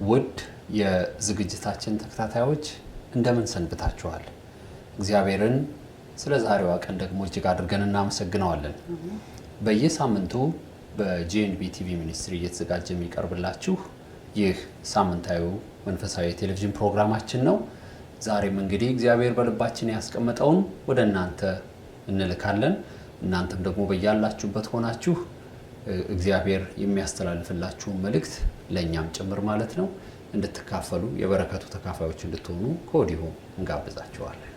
ውድ የዝግጅታችን ተከታታዮች እንደምን ሰንብታችኋል? እግዚአብሔርን ስለ ዛሬዋ ቀን ደግሞ እጅግ አድርገን እናመሰግናለን። በየሳምንቱ በጂኤንቢ ቲቪ ሚኒስትሪ እየተዘጋጀ የሚቀርብላችሁ ይህ ሳምንታዊ መንፈሳዊ ቴሌቪዥን ፕሮግራማችን ነው። ዛሬም እንግዲህ እግዚአብሔር በልባችን ያስቀመጠውን ወደ እናንተ እንልካለን። እናንተም ደግሞ በያላችሁበት ሆናችሁ እግዚአብሔር የሚያስተላልፍላችሁ መልእክት ለኛም ጭምር ማለት ነው እንድትካፈሉ የበረከቱ ተካፋዮች እንድትሆኑ ከወዲሁ እንጋብዛችኋለን።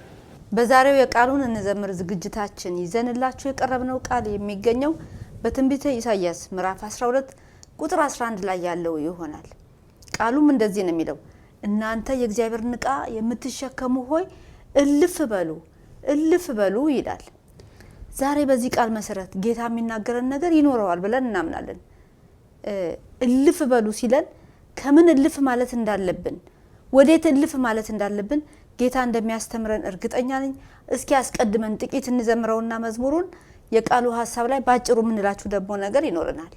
በዛሬው የቃሉን እንዘምር ዝግጅታችን ይዘንላችሁ የቀረብነው ቃል የሚገኘው በትንቢተ ኢሳይያስ ምዕራፍ 12 ቁጥር 11 ላይ ያለው ይሆናል። ቃሉም እንደዚህ ነው የሚለው፣ እናንተ የእግዚአብሔርን ዕቃ የምትሸከሙ ሆይ እልፍ በሉ ይላል። ዛሬ በዚህ ቃል መሰረት ጌታ የሚናገረን ነገር ይኖረዋል ብለን እናምናለን። እልፍ በሉ ሲለን ከምን እልፍ ማለት እንዳለብን ወዴት እልፍ ማለት እንዳለብን ጌታ እንደሚያስተምረን እርግጠኛ ነኝ። እስኪ አስቀድመን ጥቂት እንዘምረውና መዝሙሩን የቃሉ ሐሳብ ላይ ባጭሩ ምንላችሁ ደግሞ ነገር ይኖርናል።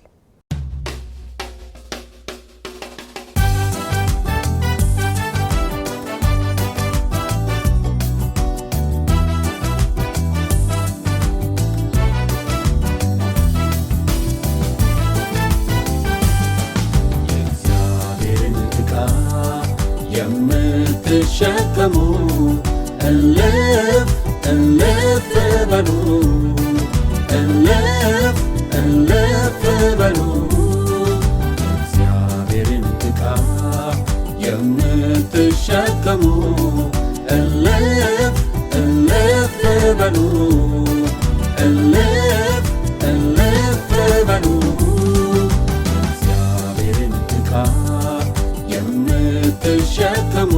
የምትሸከሙ እልፍ በሉ እግዚአብሔርን ዕቃ የምትሸከሙ እልፍ በሉ እግዚአብሔርን ዕቃ የምትሸከሙ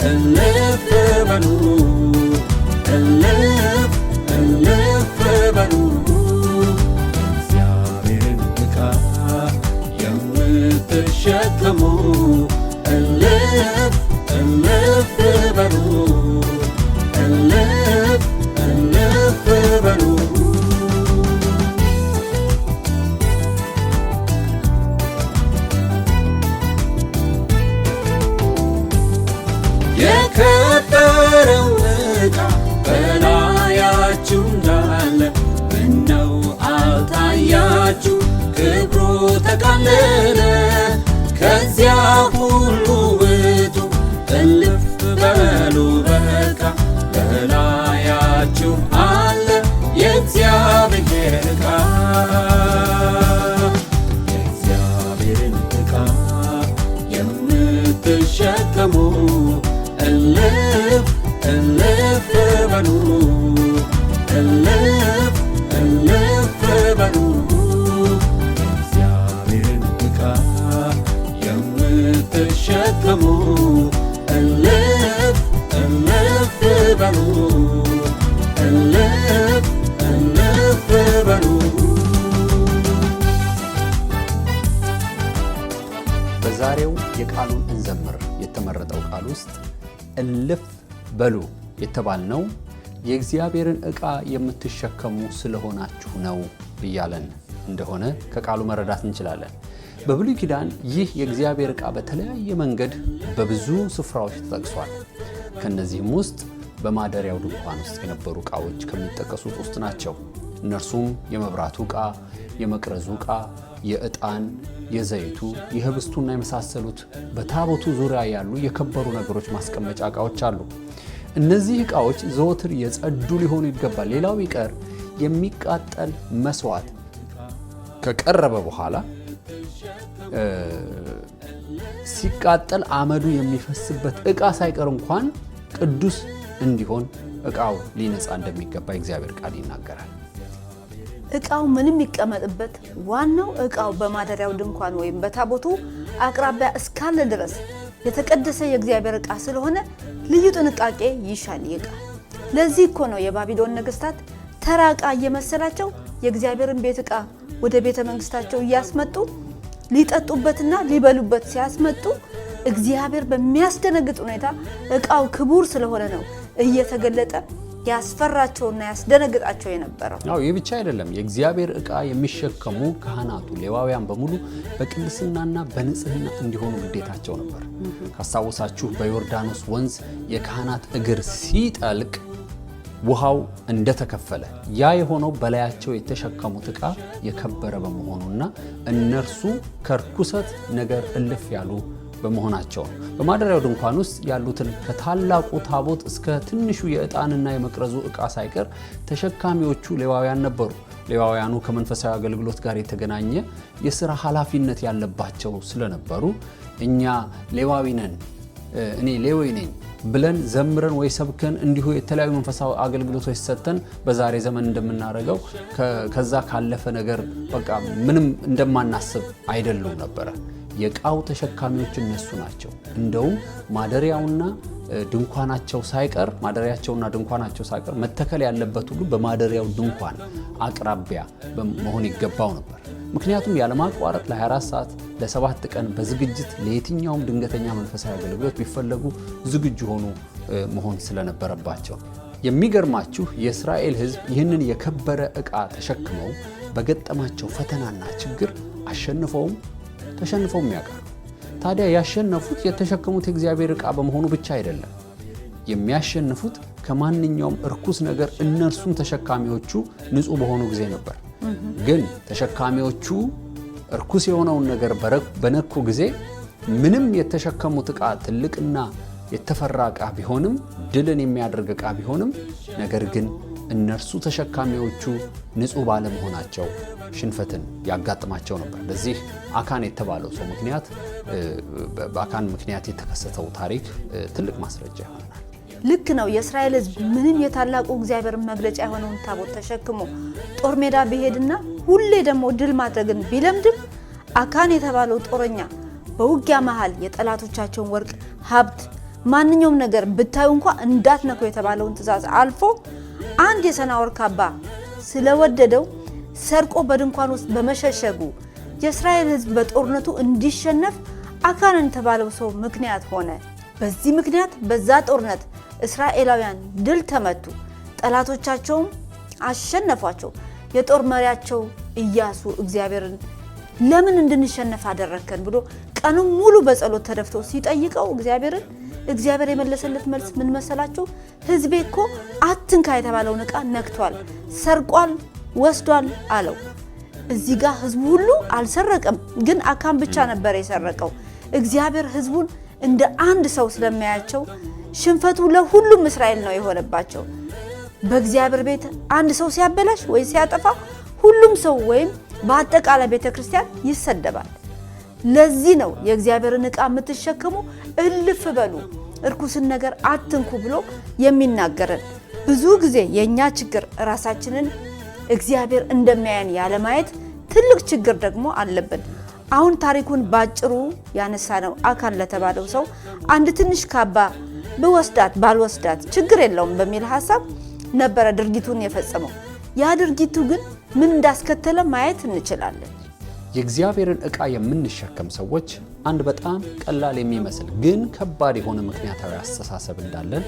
እልፍ በሉ እግዚአብሔርን ዕቃ የምትሸከሙ እልፍ በሉ የከበረው ዕቃ በላያችሁ እንዳለ ምነው አልታያችሁ? ክብሩ ተቃለለ ከዚያ ሁሉ ውጡ እልፍ በሉ በቃ በላያችሁ አለ የእግዚአብሔር ዕቃ የእግዚአብሔርን ዕቃ የምትሸከሙ እልፍ በሉ እግዚአብሔርን ዕቃ የምትሸከሙ እልፍ በሉ በዛሬው የቃሉን እንዘምር የተመረጠው ቃል ውስጥ እልፍ በሉ የተባልነው የእግዚአብሔርን ዕቃ የምትሸከሙ ስለሆናችሁ ነው እያለን እንደሆነ ከቃሉ መረዳት እንችላለን። በብሉይ ኪዳን ይህ የእግዚአብሔር ዕቃ በተለያየ መንገድ በብዙ ስፍራዎች ተጠቅሷል። ከነዚህም ውስጥ በማደሪያው ድንኳን ውስጥ የነበሩ ዕቃዎች ከሚጠቀሱት ውስጥ ናቸው። እነርሱም የመብራቱ ዕቃ፣ የመቅረዙ ዕቃ፣ የዕጣን፣ የዘይቱ፣ የህብስቱና የመሳሰሉት በታቦቱ ዙሪያ ያሉ የከበሩ ነገሮች ማስቀመጫ ዕቃዎች አሉ። እነዚህ ዕቃዎች ዘወትር የጸዱ ሊሆኑ ይገባል። ሌላው ቢቀር የሚቃጠል መስዋዕት ከቀረበ በኋላ ሲቃጠል አመዱ የሚፈስበት ዕቃ ሳይቀር እንኳን ቅዱስ እንዲሆን ዕቃው ሊነጻ እንደሚገባ እግዚአብሔር ቃል ይናገራል። ዕቃው ምንም ይቀመጥበት፣ ዋናው ዕቃው በማደሪያው ድንኳን ወይም በታቦቱ አቅራቢያ እስካለ ድረስ የተቀደሰ የእግዚአብሔር ዕቃ ስለሆነ ልዩ ጥንቃቄ ይሻል ይቃል። ለዚህ እኮ ነው የባቢሎን ነገስታት ተራ ዕቃ እየመሰላቸው የእግዚአብሔርን ቤት ዕቃ ወደ ቤተ መንግስታቸው እያስመጡ ሊጠጡበትና ሊበሉበት ሲያስመጡ እግዚአብሔር በሚያስደነግጥ ሁኔታ ዕቃው ክቡር ስለሆነ ነው እየተገለጠ ያስፈራቸውና ያስደነግጣቸው የነበረው። ይህ ብቻ አይደለም። የእግዚአብሔር ዕቃ የሚሸከሙ ካህናቱ ሌዋውያን በሙሉ በቅድስናና በንጽህና እንዲሆኑ ግዴታቸው ነበር። ካስታወሳችሁ በዮርዳኖስ ወንዝ የካህናት እግር ሲጠልቅ ውሃው እንደተከፈለ ያ የሆነው በላያቸው የተሸከሙት ዕቃ የከበረ በመሆኑና እነርሱ ከርኩሰት ነገር እልፍ ያሉ በመሆናቸው ነው። በማደሪያው ድንኳን ውስጥ ያሉትን ከታላቁ ታቦት እስከ ትንሹ የዕጣንና የመቅረዙ ዕቃ ሳይቀር ተሸካሚዎቹ ሌዋውያን ነበሩ። ሌዋውያኑ ከመንፈሳዊ አገልግሎት ጋር የተገናኘ የሥራ ኃላፊነት ያለባቸው ስለነበሩ እኛ ሌዋዊ ነን፣ እኔ ሌዊ ነኝ ብለን ዘምረን ወይ ሰብከን እንዲሁ የተለያዩ መንፈሳዊ አገልግሎቶች ሰጥተን በዛሬ ዘመን እንደምናደርገው ከዛ ካለፈ ነገር በቃ ምንም እንደማናስብ አይደሉም ነበረ። የዕቃው ተሸካሚዎች እነሱ ናቸው። እንደውም ማደሪያውና ድንኳናቸው ሳይቀር መተከል ያለበት ሁሉ በማደሪያው ድንኳን አቅራቢያ መሆን ይገባው ነበር። ምክንያቱም ያለማቋረጥ ለ24 ሰዓት ለ7 ቀን በዝግጅት ለየትኛውም ድንገተኛ መንፈሳዊ አገልግሎት ቢፈለጉ ዝግጁ ሆኑ መሆን ስለነበረባቸው። የሚገርማችሁ የእስራኤል ሕዝብ ይህንን የከበረ ዕቃ ተሸክመው በገጠማቸው ፈተናና ችግር ተሸንፈውም ያውቃሉ። ታዲያ ያሸነፉት የተሸከሙት የእግዚአብሔር ዕቃ በመሆኑ ብቻ አይደለም። የሚያሸንፉት ከማንኛውም እርኩስ ነገር እነርሱም ተሸካሚዎቹ ንጹህ በሆኑ ጊዜ ነበር። ግን ተሸካሚዎቹ እርኩስ የሆነውን ነገር በነኩ ጊዜ ምንም የተሸከሙት ዕቃ ትልቅና የተፈራ ዕቃ ቢሆንም ድልን የሚያደርግ ዕቃ ቢሆንም ነገር ግን እነርሱ ተሸካሚዎቹ ንጹህ ባለመሆናቸው ሽንፈትን ያጋጥማቸው ነበር። ለዚህ አካን የተባለው ሰው በአካን ምክንያት የተከሰተው ታሪክ ትልቅ ማስረጃ ይሆናል። ልክ ነው። የእስራኤል ሕዝብ ምንም የታላቁ እግዚአብሔር መግለጫ የሆነውን ታቦት ተሸክሞ ጦር ሜዳ ቢሄድና ሁሌ ደግሞ ድል ማድረግን ቢለምድም አካን የተባለው ጦረኛ በውጊያ መሃል የጠላቶቻቸውን ወርቅ፣ ሀብት፣ ማንኛውም ነገር ብታዩ እንኳን እንዳትነኩ የተባለውን ትእዛዝ አልፎ አንድ የሰናወር ካባ ስለወደደው ሰርቆ በድንኳን ውስጥ በመሸሸጉ የእስራኤል ሕዝብ በጦርነቱ እንዲሸነፍ አካን የተባለው ሰው ምክንያት ሆነ። በዚህ ምክንያት በዛ ጦርነት እስራኤላውያን ድል ተመቱ፣ ጠላቶቻቸውም አሸነፏቸው። የጦር መሪያቸው ኢያሱ እግዚአብሔርን ለምን እንድንሸነፍ አደረከን ብሎ ቀኑን ሙሉ በጸሎት ተደፍቶ ሲጠይቀው እግዚአብሔር የመለሰለት መልስ ምን መሰላችሁ? ሕዝቤ እኮ አትንካ የተባለውን ዕቃ ነክቷል፣ ሰርቋል፣ ወስዷል አለው። እዚህ ጋር ሕዝቡ ሁሉ አልሰረቀም፣ ግን አካን ብቻ ነበር የሰረቀው። እግዚአብሔር ሕዝቡን እንደ አንድ ሰው ስለሚያያቸው ሽንፈቱ ለሁሉም እስራኤል ነው የሆነባቸው። በእግዚአብሔር ቤት አንድ ሰው ሲያበላሽ ወይ ሲያጠፋ ሁሉም ሰው ወይም በአጠቃላይ ቤተክርስቲያን ይሰደባል። ለዚህ ነው የእግዚአብሔርን ዕቃ የምትሸከሙ እልፍ በሉ፣ እርኩስን ነገር አትንኩ ብሎ የሚናገረን። ብዙ ጊዜ የኛ ችግር ራሳችንን እግዚአብሔር እንደሚያየን ያለማየት ትልቅ ችግር ደግሞ አለብን። አሁን ታሪኩን ባጭሩ ያነሳነው አካን ለተባለው ሰው አንድ ትንሽ ካባ ባልወስዳት ችግር የለውም በሚል ሐሳብ ነበረ ድርጊቱን የፈጸመው። ያ ድርጊቱ ግን ምን እንዳስከተለ ማየት እንችላለን። የእግዚአብሔርን ዕቃ የምንሸከም ሰዎች አንድ በጣም ቀላል የሚመስል ግን ከባድ የሆነ ምክንያታዊ አስተሳሰብ እንዳለን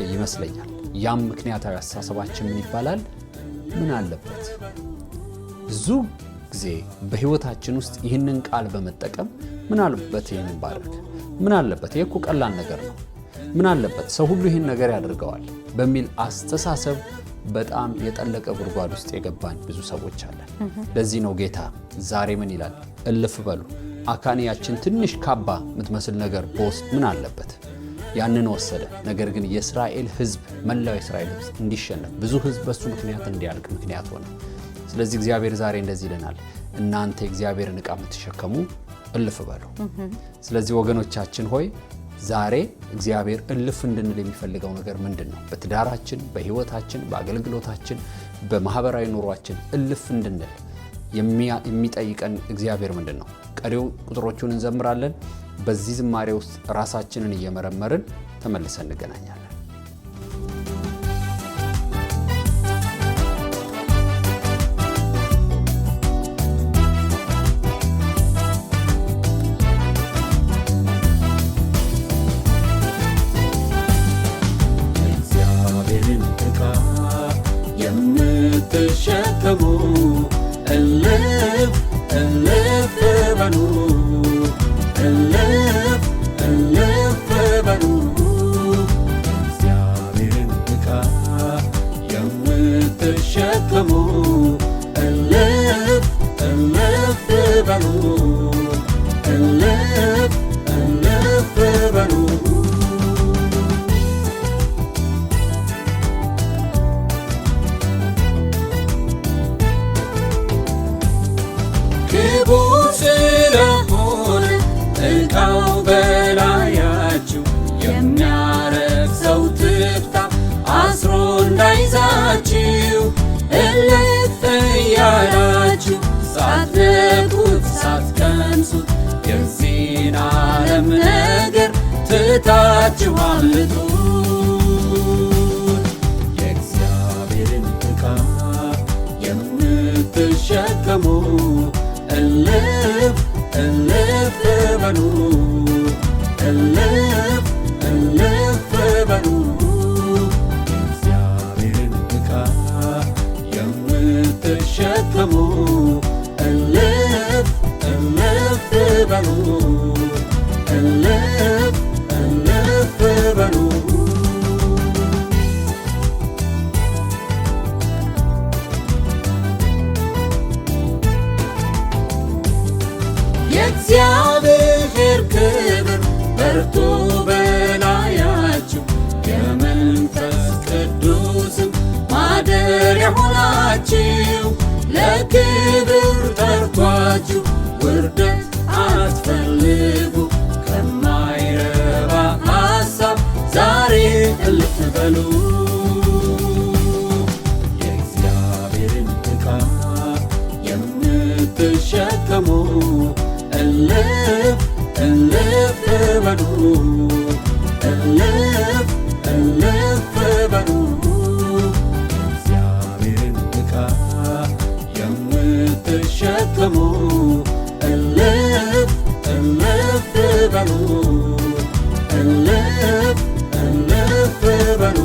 ይመስለኛል። ያም ምክንያታዊ አስተሳሰባችን ምን ይባላል? ምን አለበት? ብዙ ጊዜ በህይወታችን ውስጥ ይህንን ቃል በመጠቀም ምን አለበት ይህንን ባደርግ፣ ምን አለበት ይሄ እኮ ቀላል ነገር ነው፣ ምን አለበት ሰው ሁሉ ይህን ነገር ያደርገዋል በሚል አስተሳሰብ በጣም የጠለቀ ጉድጓድ ውስጥ የገባን ብዙ ሰዎች አለን። ለዚህ ነው ጌታ ዛሬ ምን ይላል? እልፍ በሉ። አካን ያችን ትንሽ ካባ የምትመስል ነገር በውስጥ ምን አለበት? ያንን ወሰደ። ነገር ግን የእስራኤል ሕዝብ መላው የእስራኤል ሕዝብ እንዲሸነፍ ብዙ ሕዝብ በሱ ምክንያት እንዲያልቅ ምክንያት ሆነ። ስለዚህ እግዚአብሔር ዛሬ እንደዚህ ይለናል፣ እናንተ የእግዚአብሔርን ዕቃ የምትሸከሙ እልፍ በሉ። ስለዚህ ወገኖቻችን ሆይ ዛሬ እግዚአብሔር እልፍ እንድንል የሚፈልገው ነገር ምንድን ነው? በትዳራችን፣ በህይወታችን፣ በአገልግሎታችን፣ በማህበራዊ ኑሯችን እልፍ እንድንል የሚጠይቀን እግዚአብሔር ምንድን ነው? ቀሪው ቁጥሮቹን እንዘምራለን። በዚህ ዝማሬ ውስጥ ራሳችንን እየመረመርን ተመልሰን እንገናኛለን። የእግዚአብሔርን ዕቃ ትታችሁ አምልጡ። የእግዚአብሔርን ዕቃ የምትሸከሙ እልፍ እልፍ በሉ፣ እልፍ እልፍ በሉ። የእግዚአብሔርን ዕቃ የምትሸከሙ እልፍ እልፍ በሉ፣ እልፍ እልፍ በሉ። የእግዚአብሔር ክብር በርቶ በላያችሁ፣ የመንፈስ ቅዱስም ማደሪያ ሆናችሁ፣ ለክብር ጠርቷችሁ ውርደት አትፈልጉ። ከማይረባ ሐሳብ ዛሬ እልፍ በሉ። የእግዚአብሔርን ዕቃ የምትሸከሙ እልፍ እልፍ በሉ፣ እልፍ እልፍ በሉ። የእግዚአብሔርን ዕቃ የምትሸከሙ እልፍ እልፍ በሉ፣ እልፍ እልፍ በሉ።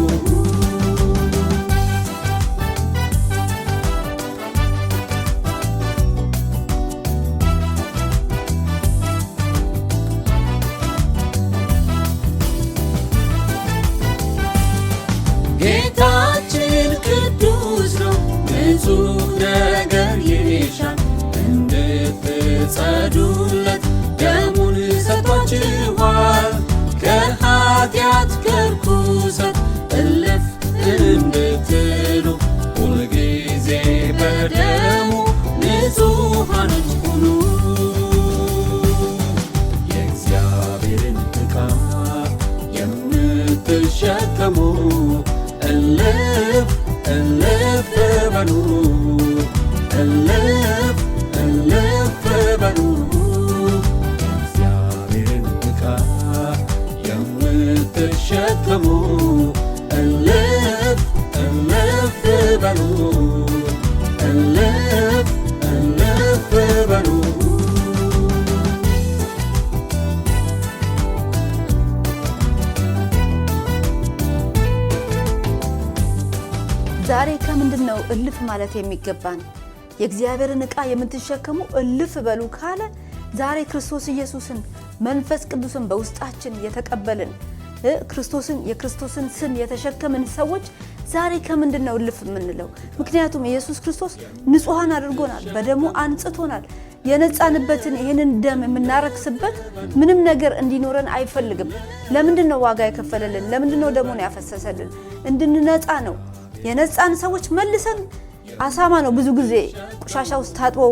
ጌታችን ቅዱስ ነው፣ ንጹሕ ነገር ይሻል። እንድትጸዱለት ደሙን ሰጥቷችኋል። ከኃጢአት ከርኩሰት እልፍ እንድትሉ ሁልጊዜ በደሙ ንጹሐኖች ሁኑ። የእግዚአብሔርን ዕቃ የምትሸከሙ እልፍ እልፍ በሉ፣ እልፍ እልፍ በሉ። የእግዚአብሔርን ዕቃ የምትሸከሙ እልፍ እልፍ በሉ፣ እልፍ እልፍ በሉ። ዛሬ ከምንድን ነው እልፍ ማለት የሚገባን? የእግዚአብሔርን ዕቃ የምትሸከሙ እልፍ በሉ ካለ ዛሬ ክርስቶስ ኢየሱስን መንፈስ ቅዱስን በውስጣችን የተቀበልን የክርስቶስን ስም የተሸከምን ሰዎች ዛሬ ከምንድን ነው እልፍ የምንለው? ምክንያቱም ኢየሱስ ክርስቶስ ንጹሐን አድርጎናል፣ በደሙ አንጽቶናል። የነጻንበትን ይህንን ደም የምናረክስበት ምንም ነገር እንዲኖረን አይፈልግም። ለምንድን ነው ዋጋ የከፈለልን? ለምንድን ነው ደሙን ያፈሰሰልን? እንድንነጻ ነው። የነጻን ሰዎች መልሰን አሳማ ነው ብዙ ጊዜ ቆሻሻ ውስጥ ታጥቦ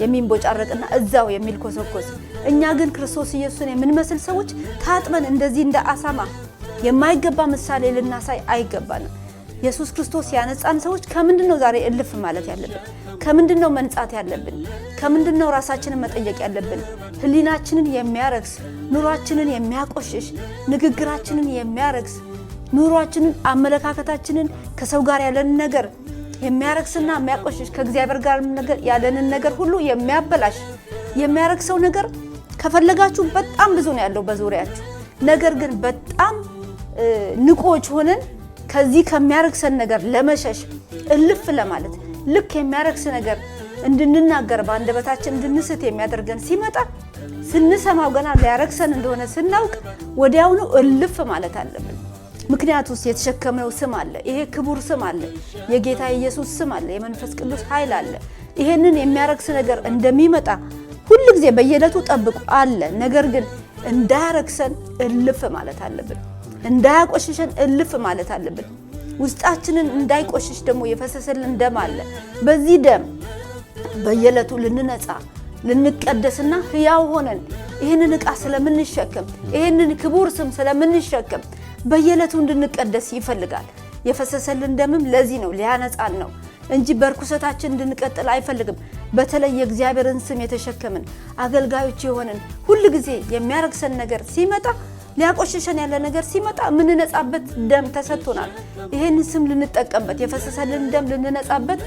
የሚንቦጫረቅና እዛው የሚልኮሰኮስ። እኛ ግን ክርስቶስ ኢየሱስን የምንመስል ሰዎች ታጥበን እንደዚህ እንደ አሳማ የማይገባ ምሳሌ ልናሳይ አይገባንም። ኢየሱስ ክርስቶስ ያነጻን ሰዎች ከምንድን ነው ዛሬ እልፍ ማለት ያለብን? ከምንድን ነው መንጻት ያለብን? ከምንድን ነው ራሳችንን መጠየቅ ያለብን? ህሊናችንን የሚያረክስ፣ ኑሯችንን የሚያቆሽሽ፣ ንግግራችንን የሚያረክስ፣ ኑሯችንን፣ አመለካከታችንን፣ ከሰው ጋር ያለንን ነገር የሚያረክስና የሚያቆሽሽ፣ ከእግዚአብሔር ጋር ያለንን ነገር ሁሉ የሚያበላሽ የሚያረክሰው ነገር ከፈለጋችሁ በጣም ብዙ ነው ያለው በዙሪያችሁ። ነገር ግን በጣም ንቆች ሆነን ከዚህ ከሚያረክሰን ነገር ለመሸሽ እልፍ ለማለት ልክ የሚያረክስ ነገር እንድንናገር በአንደበታችን እንድንስት የሚያደርገን ሲመጣ ስንሰማው ገና ሊያረክሰን እንደሆነ ስናውቅ ወዲያውኑ እልፍ ማለት አለብን። ምክንያቱም የተሸከመው ስም አለ፣ ይሄ ክቡር ስም አለ፣ የጌታ ኢየሱስ ስም አለ፣ የመንፈስ ቅዱስ ኃይል አለ። ይሄንን የሚያረክስ ነገር እንደሚመጣ ሁሉ ጊዜ በየዕለቱ ጠብቁ አለ። ነገር ግን እንዳያረክሰን እልፍ ማለት አለብን። እንዳያቆሽሸን እልፍ ማለት አለብን። ውስጣችንን እንዳይቆሽሽ ደግሞ የፈሰሰልን ደም አለ። በዚህ ደም በየዕለቱ ልንነጻ ልንቀደስና ሕያው ሆነን ይህንን ዕቃ ስለምንሸከም ይህንን ክቡር ስም ስለምንሸከም በየዕለቱ እንድንቀደስ ይፈልጋል። የፈሰሰልን ደምም ለዚህ ነው፣ ሊያነጻን ነው እንጂ በርኩሰታችን እንድንቀጥል አይፈልግም። በተለይ የእግዚአብሔርን ስም የተሸከምን አገልጋዮች የሆንን ሁሉ ጊዜ የሚያረክሰን ነገር ሲመጣ ሊያቆሽሸን ያለ ነገር ሲመጣ የምንነጻበት ደም ተሰጥቶናል። ይሄን ስም ልንጠቀምበት የፈሰሰልን ደም ልንነጻበት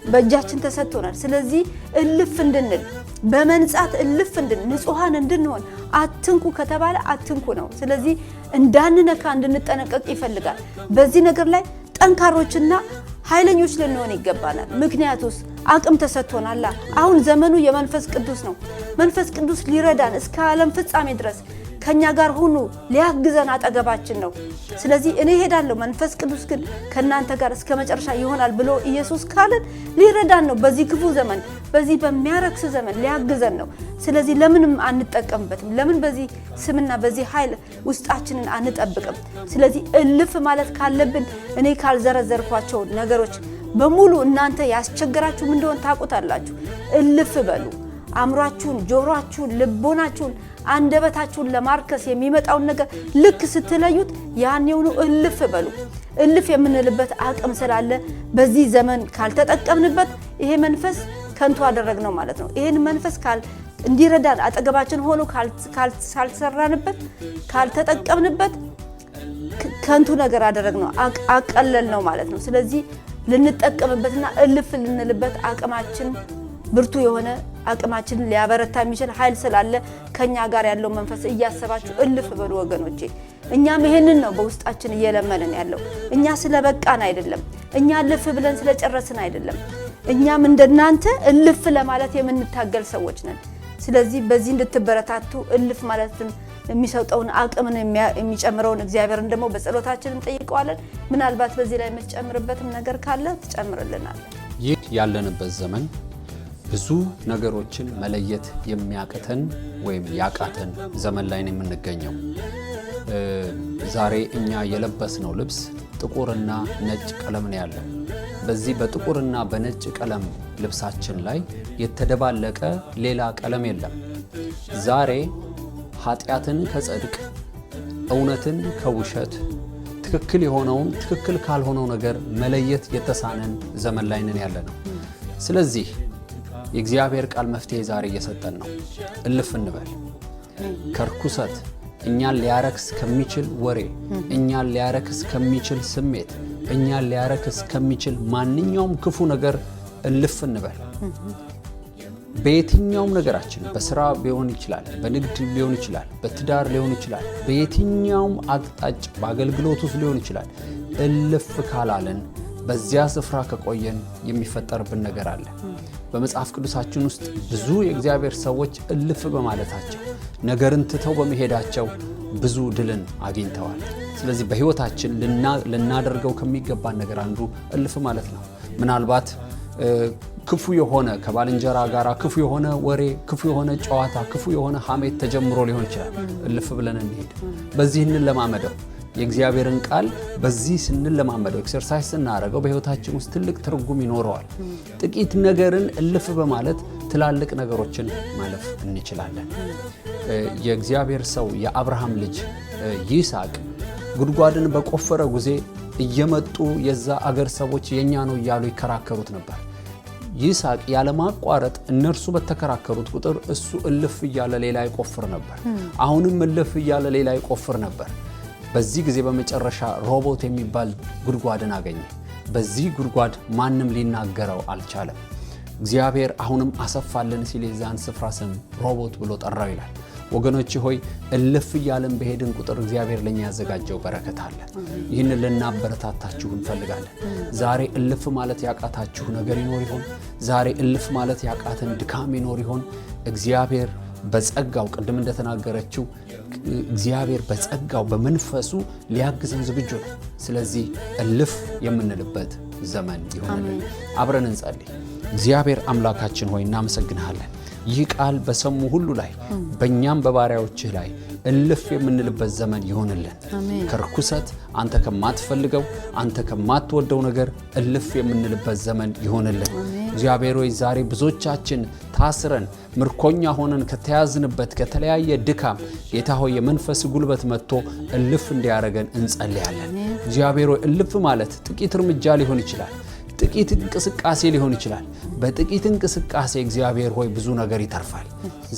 በእጃችን ተሰጥቶናል። ስለዚህ እልፍ እንድንል በመንጻት እልፍ እንድንል ንጹሃን እንድንሆን አትንኩ ከተባለ አትንኩ ነው። ስለዚህ እንዳንነካ እንድንጠነቀቅ ይፈልጋል። በዚህ ነገር ላይ ጠንካሮችና ኃይለኞች ልንሆን ይገባናል። ምክንያቱስ አቅም ተሰጥቶናል። አሁን ዘመኑ የመንፈስ ቅዱስ ነው። መንፈስ ቅዱስ ሊረዳን እስከ ዓለም ፍጻሜ ድረስ ከኛ ጋር ሆኖ ሊያግዘን አጠገባችን ነው። ስለዚህ እኔ ሄዳለሁ መንፈስ ቅዱስ ግን ከናንተ ጋር እስከ መጨረሻ ይሆናል ብሎ ኢየሱስ ካለን ሊረዳን ነው። በዚህ ክፉ ዘመን በዚህ በሚያረክስ ዘመን ሊያግዘን ነው። ስለዚህ ለምንም አንጠቀምበትም? ለምን በዚህ ስምና በዚህ ኃይል ውስጣችንን አንጠብቅም? ስለዚህ እልፍ ማለት ካለብን እኔ ካልዘረዘርኳቸው ነገሮች በሙሉ እናንተ ያስቸግራችሁም እንደሆን ታውቁታላችሁ። እልፍ በሉ። አእምሯችሁን፣ ጆሮአችሁን፣ ልቦናችሁን፣ አንደበታችሁን ለማርከስ የሚመጣውን ነገር ልክ ስትለዩት ያኔውኑ እልፍ በሉ። እልፍ የምንልበት አቅም ስላለ በዚህ ዘመን ካልተጠቀምንበት ይሄ መንፈስ ከንቱ አደረግነው ማለት ነው። ይሄን መንፈስ እንዲረዳን አጠገባችን ሆኖ ካልሰራንበት ካልተጠቀምንበት ከንቱ ነገር አደረግነው አቀለልነው ማለት ነው። ስለዚህ ልንጠቀምበትና እልፍ ልንልበት አቅማችን ብርቱ የሆነ አቅማችንን ሊያበረታ የሚችል ኃይል ስላለ ከኛ ጋር ያለው መንፈስ እያሰባችሁ እልፍ በሉ ወገኖቼ። እኛም ይሄንን ነው በውስጣችን እየለመንን ያለው። እኛ ስለበቃን አይደለም፣ እኛ እልፍ ብለን ስለጨረስን አይደለም። እኛም እንደናንተ እልፍ ለማለት የምንታገል ሰዎች ነን። ስለዚህ በዚህ እንድትበረታቱ እልፍ ማለትን የሚሰጠውን አቅምን የሚጨምረውን እግዚአብሔርን ደግሞ በጸሎታችን እንጠይቀዋለን። ምናልባት በዚህ ላይ የምትጨምርበትም ነገር ካለ ትጨምርልናል። ይህ ያለንበት ዘመን ብዙ ነገሮችን መለየት የሚያቅተን ወይም ያቃተን ዘመን ላይ ነው የምንገኘው። ዛሬ እኛ የለበስነው ልብስ ጥቁርና ነጭ ቀለም ነው ያለው። በዚህ በጥቁርና በነጭ ቀለም ልብሳችን ላይ የተደባለቀ ሌላ ቀለም የለም። ዛሬ ኃጢአትን ከጽድቅ፣ እውነትን ከውሸት፣ ትክክል የሆነውን ትክክል ካልሆነው ነገር መለየት የተሳነን ዘመን ላይ ነን ያለነው። ስለዚህ የእግዚአብሔር ቃል መፍትሄ ዛሬ እየሰጠን ነው። እልፍ እንበል ከርኩሰት፣ እኛን ሊያረክስ ከሚችል ወሬ፣ እኛን ሊያረክስ ከሚችል ስሜት፣ እኛን ሊያረክስ ከሚችል ማንኛውም ክፉ ነገር እልፍ እንበል። በየትኛውም ነገራችን በስራ ሊሆን ይችላል፣ በንግድ ሊሆን ይችላል፣ በትዳር ሊሆን ይችላል፣ በየትኛውም አቅጣጫ በአገልግሎት ውስጥ ሊሆን ይችላል። እልፍ ካላለን በዚያ ስፍራ ከቆየን የሚፈጠርብን ነገር አለ። በመጽሐፍ ቅዱሳችን ውስጥ ብዙ የእግዚአብሔር ሰዎች እልፍ በማለታቸው ነገርን ትተው በመሄዳቸው ብዙ ድልን አግኝተዋል። ስለዚህ በሕይወታችን ልናደርገው ከሚገባን ነገር አንዱ እልፍ ማለት ነው። ምናልባት ክፉ የሆነ ከባልንጀራ ጋር ክፉ የሆነ ወሬ፣ ክፉ የሆነ ጨዋታ፣ ክፉ የሆነ ሐሜት ተጀምሮ ሊሆን ይችላል። እልፍ ብለን እንሄድ። በዚህ እንለማመደው። የእግዚአብሔርን ቃል በዚህ ስንለማመደው ኤክሰርሳይዝ ስናደርገው በሕይወታችን ውስጥ ትልቅ ትርጉም ይኖረዋል። ጥቂት ነገርን እልፍ በማለት ትላልቅ ነገሮችን ማለፍ እንችላለን። የእግዚአብሔር ሰው የአብርሃም ልጅ ይስሐቅ ጉድጓድን በቆፈረ ጊዜ እየመጡ የዛ አገር ሰዎች የኛ ነው እያሉ ይከራከሩት ነበር። ይስሐቅ ያለማቋረጥ እነርሱ በተከራከሩት ቁጥር እሱ እልፍ እያለ ሌላ ይቆፍር ነበር። አሁንም እልፍ እያለ ሌላ ይቆፍር ነበር። በዚህ ጊዜ በመጨረሻ ሮቦት የሚባል ጉድጓድን አገኘ። በዚህ ጉድጓድ ማንም ሊናገረው አልቻለም። እግዚአብሔር አሁንም አሰፋልን ሲል የዛን ስፍራ ስም ሮቦት ብሎ ጠራው ይላል። ወገኖች ሆይ እልፍ እያለን በሄድን ቁጥር እግዚአብሔር ለኛ ያዘጋጀው በረከት አለ። ይህንን ልናበረታታችሁ እንፈልጋለን። ዛሬ እልፍ ማለት ያቃታችሁ ነገር ይኖር ይሆን? ዛሬ እልፍ ማለት ያቃተን ድካም ይኖር ይሆን? እግዚአብሔር በጸጋው ቅድም እንደተናገረችው እግዚአብሔር በጸጋው በመንፈሱ ሊያግዘን ዝግጁ ነው። ስለዚህ እልፍ የምንልበት ዘመን ይሆንልን። አብረን እንጸልይ። እግዚአብሔር አምላካችን ሆይ እናመሰግንሃለን። ይህ ቃል በሰሙ ሁሉ ላይ በእኛም በባሪያዎችህ ላይ እልፍ የምንልበት ዘመን ይሆንልን። ከርኩሰት፣ አንተ ከማትፈልገው አንተ ከማትወደው ነገር እልፍ የምንልበት ዘመን ይሆንልን። እግዚአብሔር ሆይ ዛሬ ብዙዎቻችን ታስረን ምርኮኛ ሆነን ከተያዝንበት ከተለያየ ድካም ጌታ ሆይ የመንፈስ ጉልበት መጥቶ እልፍ እንዲያደርገን እንጸልያለን። እግዚአብሔር ሆይ እልፍ ማለት ጥቂት እርምጃ ሊሆን ይችላል። ጥቂት እንቅስቃሴ ሊሆን ይችላል። በጥቂት እንቅስቃሴ እግዚአብሔር ሆይ ብዙ ነገር ይተርፋል።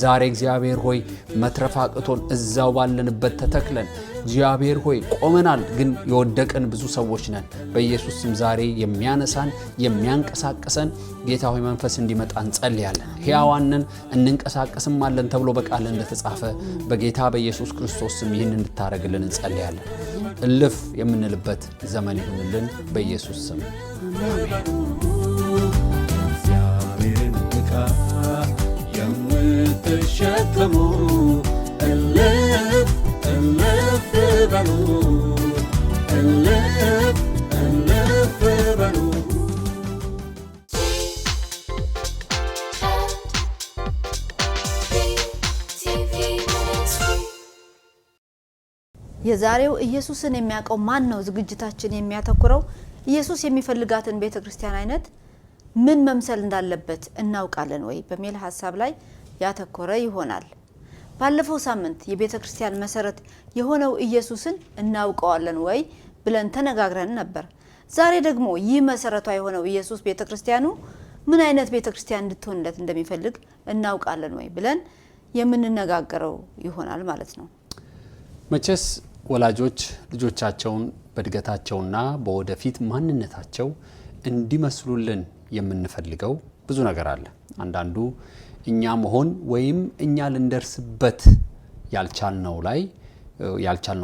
ዛሬ እግዚአብሔር ሆይ መትረፍ አቅቶን እዛው ባለንበት ተተክለን እግዚአብሔር ሆይ ቆመናል፣ ግን የወደቅን ብዙ ሰዎች ነን። በኢየሱስ ስም ዛሬ የሚያነሳን የሚያንቀሳቅሰን ጌታ ሆይ መንፈስ እንዲመጣ እንጸልያለን። ሕያዋንን እንንቀሳቀስም አለን ተብሎ በቃል እንደተጻፈ በጌታ በኢየሱስ ክርስቶስ ስም ይህን እንድታረግልን እንጸልያለን። እልፍ የምንልበት ዘመን ይሁንልን በኢየሱስ ስም እግዚአብሔርን ዕቃ የምትሸከሙ እልፍ እልፍ በሉ እልፍ እልፍ በሉ የዛሬው ኢየሱስን የሚያውቀው ማን ነው ዝግጅታችን የሚያተኩረው ኢየሱስ የሚፈልጋትን ቤተክርስቲያን አይነት ምን መምሰል እንዳለበት እናውቃለን ወይ በሚል ሐሳብ ላይ ያተኮረ ይሆናል። ባለፈው ሳምንት የቤተክርስቲያን መሰረት የሆነው ኢየሱስን እናውቀዋለን ወይ ብለን ተነጋግረን ነበር። ዛሬ ደግሞ ይህ መሰረቷ የሆነው ኢየሱስ ቤተክርስቲያኑ ምን አይነት ቤተክርስቲያን እንድትሆንለት እንደሚፈልግ እናውቃለን ወይ ብለን የምንነጋገረው ይሆናል ማለት ነው። መቼስ ወላጆች ልጆቻቸውን በእድገታቸውና በወደፊት ማንነታቸው እንዲመስሉልን የምንፈልገው ብዙ ነገር አለ። አንዳንዱ እኛ መሆን ወይም እኛ ልንደርስበት ያልቻልነው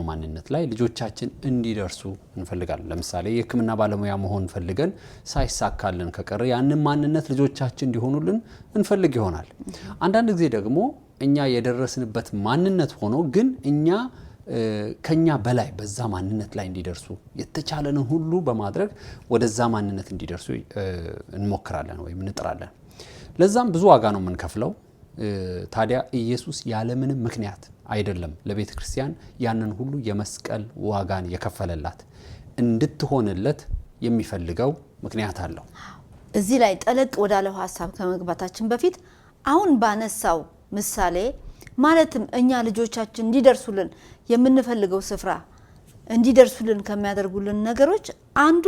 ማንነት ላይ ልጆቻችን እንዲደርሱ እንፈልጋለን። ለምሳሌ የሕክምና ባለሙያ መሆን ፈልገን ሳይሳካልን ከቀረ ያንን ማንነት ልጆቻችን እንዲሆኑልን እንፈልግ ይሆናል። አንዳንድ ጊዜ ደግሞ እኛ የደረስንበት ማንነት ሆኖ ግን እኛ ከኛ በላይ በዛ ማንነት ላይ እንዲደርሱ የተቻለንን ሁሉ በማድረግ ወደዛ ማንነት እንዲደርሱ እንሞክራለን ወይም እንጥራለን። ለዛም ብዙ ዋጋ ነው የምንከፍለው። ታዲያ ኢየሱስ ያለምንም ምክንያት አይደለም ለቤተ ክርስቲያን ያንን ሁሉ የመስቀል ዋጋን የከፈለላት። እንድትሆንለት የሚፈልገው ምክንያት አለው። እዚህ ላይ ጠለቅ ወዳለው ሐሳብ ከመግባታችን በፊት አሁን ባነሳው ምሳሌ ማለትም እኛ ልጆቻችን እንዲደርሱልን የምንፈልገው ስፍራ እንዲደርሱልን ከሚያደርጉልን ነገሮች አንዱ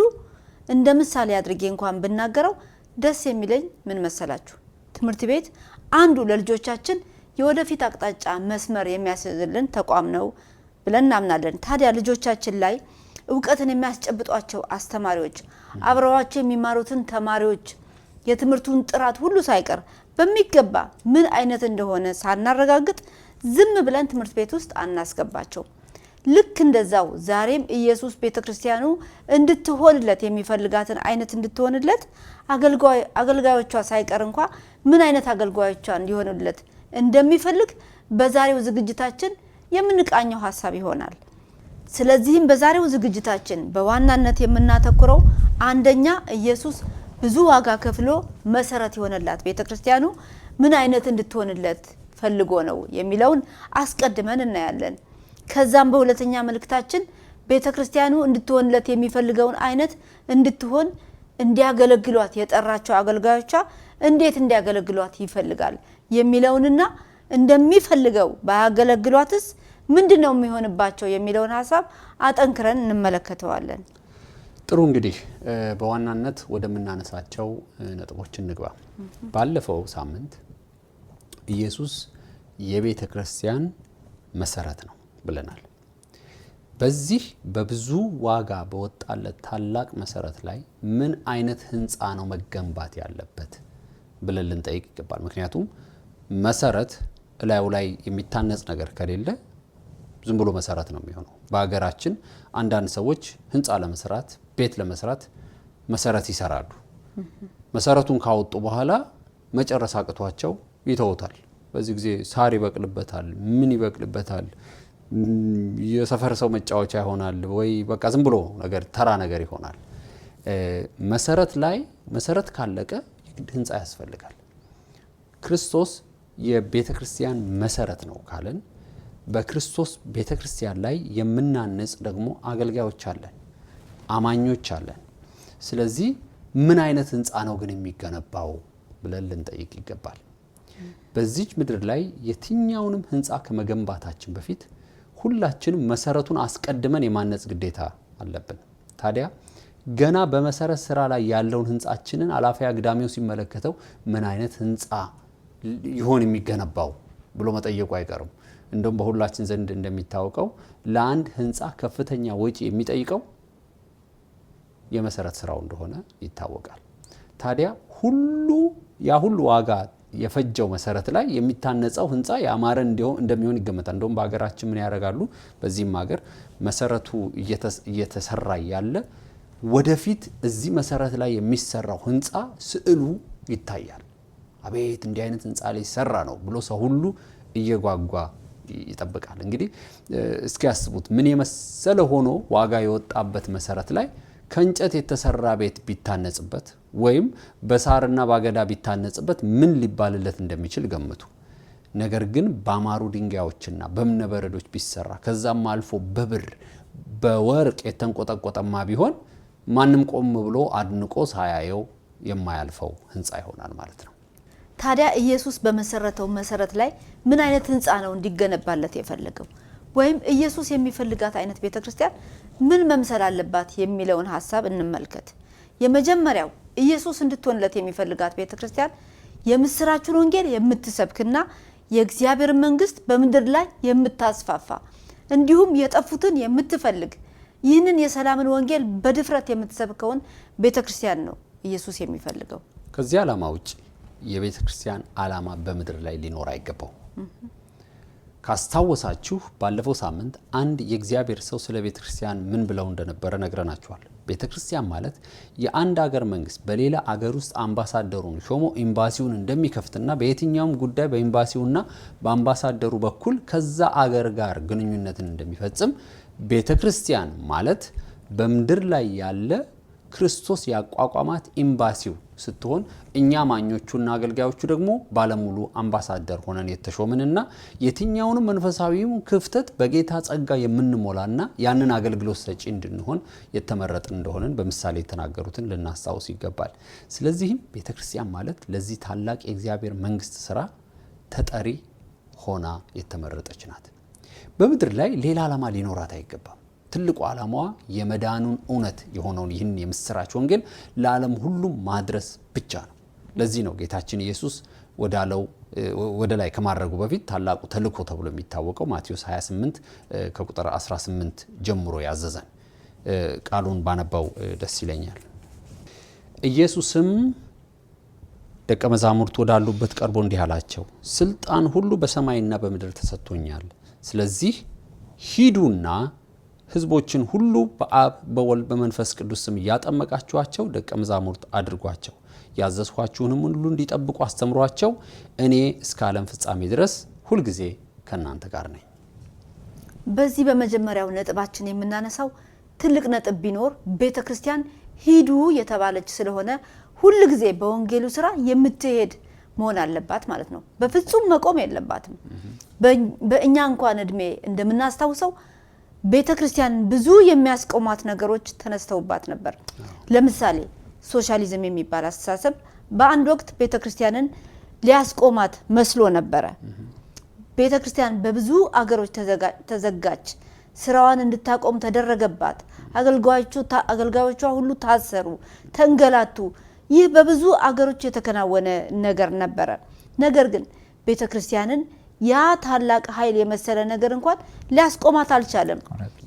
እንደ ምሳሌ አድርጌ እንኳን ብናገረው ደስ የሚለኝ ምን መሰላችሁ? ትምህርት ቤት አንዱ ለልጆቻችን የወደፊት አቅጣጫ መስመር የሚያስይዝልን ተቋም ነው ብለን እናምናለን። ታዲያ ልጆቻችን ላይ ዕውቀትን የሚያስጨብጧቸው አስተማሪዎች፣ አብረዋቸው የሚማሩትን ተማሪዎች የትምህርቱን ጥራት ሁሉ ሳይቀር በሚገባ ምን አይነት እንደሆነ ሳናረጋግጥ ዝም ብለን ትምህርት ቤት ውስጥ አናስገባቸው። ልክ እንደዛው ዛሬም ኢየሱስ ቤተክርስቲያኑ እንድትሆንለት የሚፈልጋትን አይነት እንድትሆንለት አገልጋዮቿ ሳይቀር እንኳን ምን አይነት አገልጋዮቿ እንዲሆኑለት እንደሚፈልግ በዛሬው ዝግጅታችን የምንቃኘው ሐሳብ ይሆናል። ስለዚህም በዛሬው ዝግጅታችን በዋናነት የምናተኩረው አንደኛ ኢየሱስ ብዙ ዋጋ ከፍሎ መሰረት የሆነላት ቤተክርስቲያኑ ምን አይነት እንድትሆንለት ፈልጎ ነው የሚለውን አስቀድመን እናያለን። ከዛም በሁለተኛ መልእክታችን ቤተክርስቲያኑ እንድትሆንለት የሚፈልገውን አይነት እንድትሆን እንዲያገለግሏት የጠራቸው አገልጋዮቿ እንዴት እንዲያገለግሏት ይፈልጋል የሚለውንና እንደሚፈልገው ባያገለግሏትስ ምንድነው የሚሆንባቸው የሚለውን ሐሳብ አጠንክረን እንመለከተዋለን። ጥሩ እንግዲህ በዋናነት ወደምናነሳቸው ነጥቦች እንግባ። ባለፈው ሳምንት ኢየሱስ የቤተ ክርስቲያን መሰረት ነው ብለናል። በዚህ በብዙ ዋጋ በወጣለት ታላቅ መሰረት ላይ ምን አይነት ህንፃ ነው መገንባት ያለበት ብለን ልንጠይቅ ይገባል። ምክንያቱም መሰረት እላዩ ላይ የሚታነጽ ነገር ከሌለ ዝም ብሎ መሰረት ነው የሚሆነው። በአገራችን አንዳንድ ሰዎች ህንፃ ለመስራት ቤት ለመስራት መሰረት ይሰራሉ። መሰረቱን ካወጡ በኋላ መጨረስ አቅቷቸው ይተውታል። በዚህ ጊዜ ሳር ይበቅልበታል፣ ምን ይበቅልበታል፣ የሰፈር ሰው መጫወቻ ይሆናል ወይ በቃ ዝም ብሎ ነገር ተራ ነገር ይሆናል። መሰረት ካለቀ ህንፃ ያስፈልጋል። ክርስቶስ የቤተክርስቲያን መሰረት ነው ካለን በክርስቶስ ቤተክርስቲያን ላይ የምናንጽ ደግሞ አገልጋዮች አለን፣ አማኞች አለን። ስለዚህ ምን አይነት ህንፃ ነው ግን የሚገነባው ብለን ልንጠይቅ ይገባል። በዚች ምድር ላይ የትኛውንም ህንፃ ከመገንባታችን በፊት ሁላችንም መሰረቱን አስቀድመን የማነጽ ግዴታ አለብን። ታዲያ ገና በመሰረት ስራ ላይ ያለውን ህንጻችንን አላፊ አግዳሚው ሲመለከተው ምን አይነት ህንጻ ይሆን የሚገነባው ብሎ መጠየቁ አይቀርም። እንደውም በሁላችን ዘንድ እንደሚታወቀው ለአንድ ህንጻ ከፍተኛ ወጪ የሚጠይቀው የመሰረት ስራው እንደሆነ ይታወቃል። ታዲያ ያ ሁሉ ዋጋ የፈጀው መሰረት ላይ የሚታነጸው ህንጻ ያማረ እንደሚሆን ይገመታል። እንደውም በሀገራችን ምን ያደርጋሉ? በዚህም ሀገር መሰረቱ እየተሰራ ያለ ወደፊት እዚህ መሰረት ላይ የሚሰራው ህንጻ ስዕሉ ይታያል። አቤት እንዲህ አይነት ህንጻ ላይ ይሰራ ነው ብሎ ሰው ሁሉ እየጓጓ ይጠብቃል። እንግዲህ እስኪ ያስቡት ምን የመሰለ ሆኖ ዋጋ የወጣበት መሰረት ላይ ከእንጨት የተሰራ ቤት ቢታነጽበት ወይም በሳርና ባገዳ ቢታነጽበት ምን ሊባልለት እንደሚችል ገምቱ። ነገር ግን በአማሩ ድንጋዮችና በእብነበረዶች ቢሰራ ከዛም አልፎ በብር በወርቅ የተንቆጠቆጠማ ቢሆን ማንም ቆም ብሎ አድንቆ ሳያየው የማያልፈው ህንጻ ይሆናል ማለት ነው። ታዲያ ኢየሱስ በመሰረተው መሰረት ላይ ምን አይነት ህንጻ ነው እንዲገነባለት የፈለገው? ወይም ኢየሱስ የሚፈልጋት አይነት ቤተክርስቲያን ምን መምሰል አለባት የሚለውን ሐሳብ እንመልከት። የመጀመሪያው ኢየሱስ እንድትሆንለት የሚፈልጋት ቤተክርስቲያን የምስራቹን ወንጌል የምትሰብክና የእግዚአብሔር መንግስት በምድር ላይ የምታስፋፋ እንዲሁም የጠፉትን የምትፈልግ ይህንን የሰላምን ወንጌል በድፍረት የምትሰብከውን ቤተክርስቲያን ነው ኢየሱስ የሚፈልገው። ከዚህ ዓላማ ውጪ የቤተክርስቲያን ዓላማ በምድር ላይ ሊኖር አይገባው። ካስታወሳችሁ ባለፈው ሳምንት አንድ የእግዚአብሔር ሰው ስለ ቤተክርስቲያን ምን ብለው እንደነበረ ነግረናችኋል። ቤተክርስቲያን ማለት የአንድ ሀገር መንግስት በሌላ ሀገር ውስጥ አምባሳደሩን ሾሞ ኤምባሲውን እንደሚከፍትና በየትኛውም ጉዳይ በኤምባሲውና በአምባሳደሩ በኩል ከዛ አገር ጋር ግንኙነትን እንደሚፈጽም፣ ቤተክርስቲያን ማለት በምድር ላይ ያለ ክርስቶስ ያቋቋማት ኤምባሲው ስትሆን እኛ ማኞቹና አገልጋዮቹ ደግሞ ባለሙሉ አምባሳደር ሆነን የተሾምንና የትኛውንም መንፈሳዊው ክፍተት በጌታ ጸጋ የምንሞላና ያንን አገልግሎት ሰጪ እንድንሆን የተመረጥን እንደሆነን በምሳሌ የተናገሩትን ልናስታውስ ይገባል። ስለዚህም ቤተክርስቲያን ማለት ለዚህ ታላቅ የእግዚአብሔር መንግስት ስራ ተጠሪ ሆና የተመረጠች ናት። በምድር ላይ ሌላ ዓላማ ሊኖራት አይገባም። ትልቁ ዓላማዋ የመዳኑን እውነት የሆነውን ይህን የምስራች ወንጌል ለዓለም ሁሉ ማድረስ ብቻ ነው። ለዚህ ነው ጌታችን ኢየሱስ ወደ ላይ ከማድረጉ በፊት ታላቁ ተልእኮ ተብሎ የሚታወቀው ማቴዎስ 28 ከቁጥር 18 ጀምሮ ያዘዘን። ቃሉን ባነባው ደስ ይለኛል። ኢየሱስም ደቀ መዛሙርቱ ወዳሉበት ቀርቦ እንዲህ አላቸው፣ ስልጣን ሁሉ በሰማይና በምድር ተሰጥቶኛል። ስለዚህ ሂዱና ህዝቦችን ሁሉ በአብ በወልድ በመንፈስ ቅዱስ ስም እያጠመቃችኋቸው ደቀ መዛሙርት አድርጓቸው፣ ያዘዝኋችሁንም ሁሉ እንዲጠብቁ አስተምሯቸው፣ እኔ እስከ ዓለም ፍጻሜ ድረስ ሁልጊዜ ከእናንተ ጋር ነኝ። በዚህ በመጀመሪያው ነጥባችን የምናነሳው ትልቅ ነጥብ ቢኖር ቤተክርስቲያን ሂዱ የተባለች ስለሆነ ሁልጊዜ በወንጌሉ ስራ የምትሄድ መሆን አለባት ማለት ነው። በፍጹም መቆም የለባትም። በእኛ እንኳን እድሜ እንደምናስታውሰው ቤተክርስቲያን ብዙ የሚያስቆማት ነገሮች ተነስተውባት ነበር። ለምሳሌ ሶሻሊዝም የሚባል አስተሳሰብ በአንድ ወቅት ቤተክርስቲያንን ሊያስቆማት መስሎ ነበረ። ቤተክርስቲያን በብዙ አገሮች ተዘጋች፣ ስራዋን እንድታቆም ተደረገባት። አገልጋዮቿ ሁሉ ታሰሩ፣ ተንገላቱ። ይህ በብዙ አገሮች የተከናወነ ነገር ነበረ። ነገር ግን ቤተክርስቲያንን ያ ታላቅ ኃይል የመሰለ ነገር እንኳን ሊያስቆማት አልቻለም።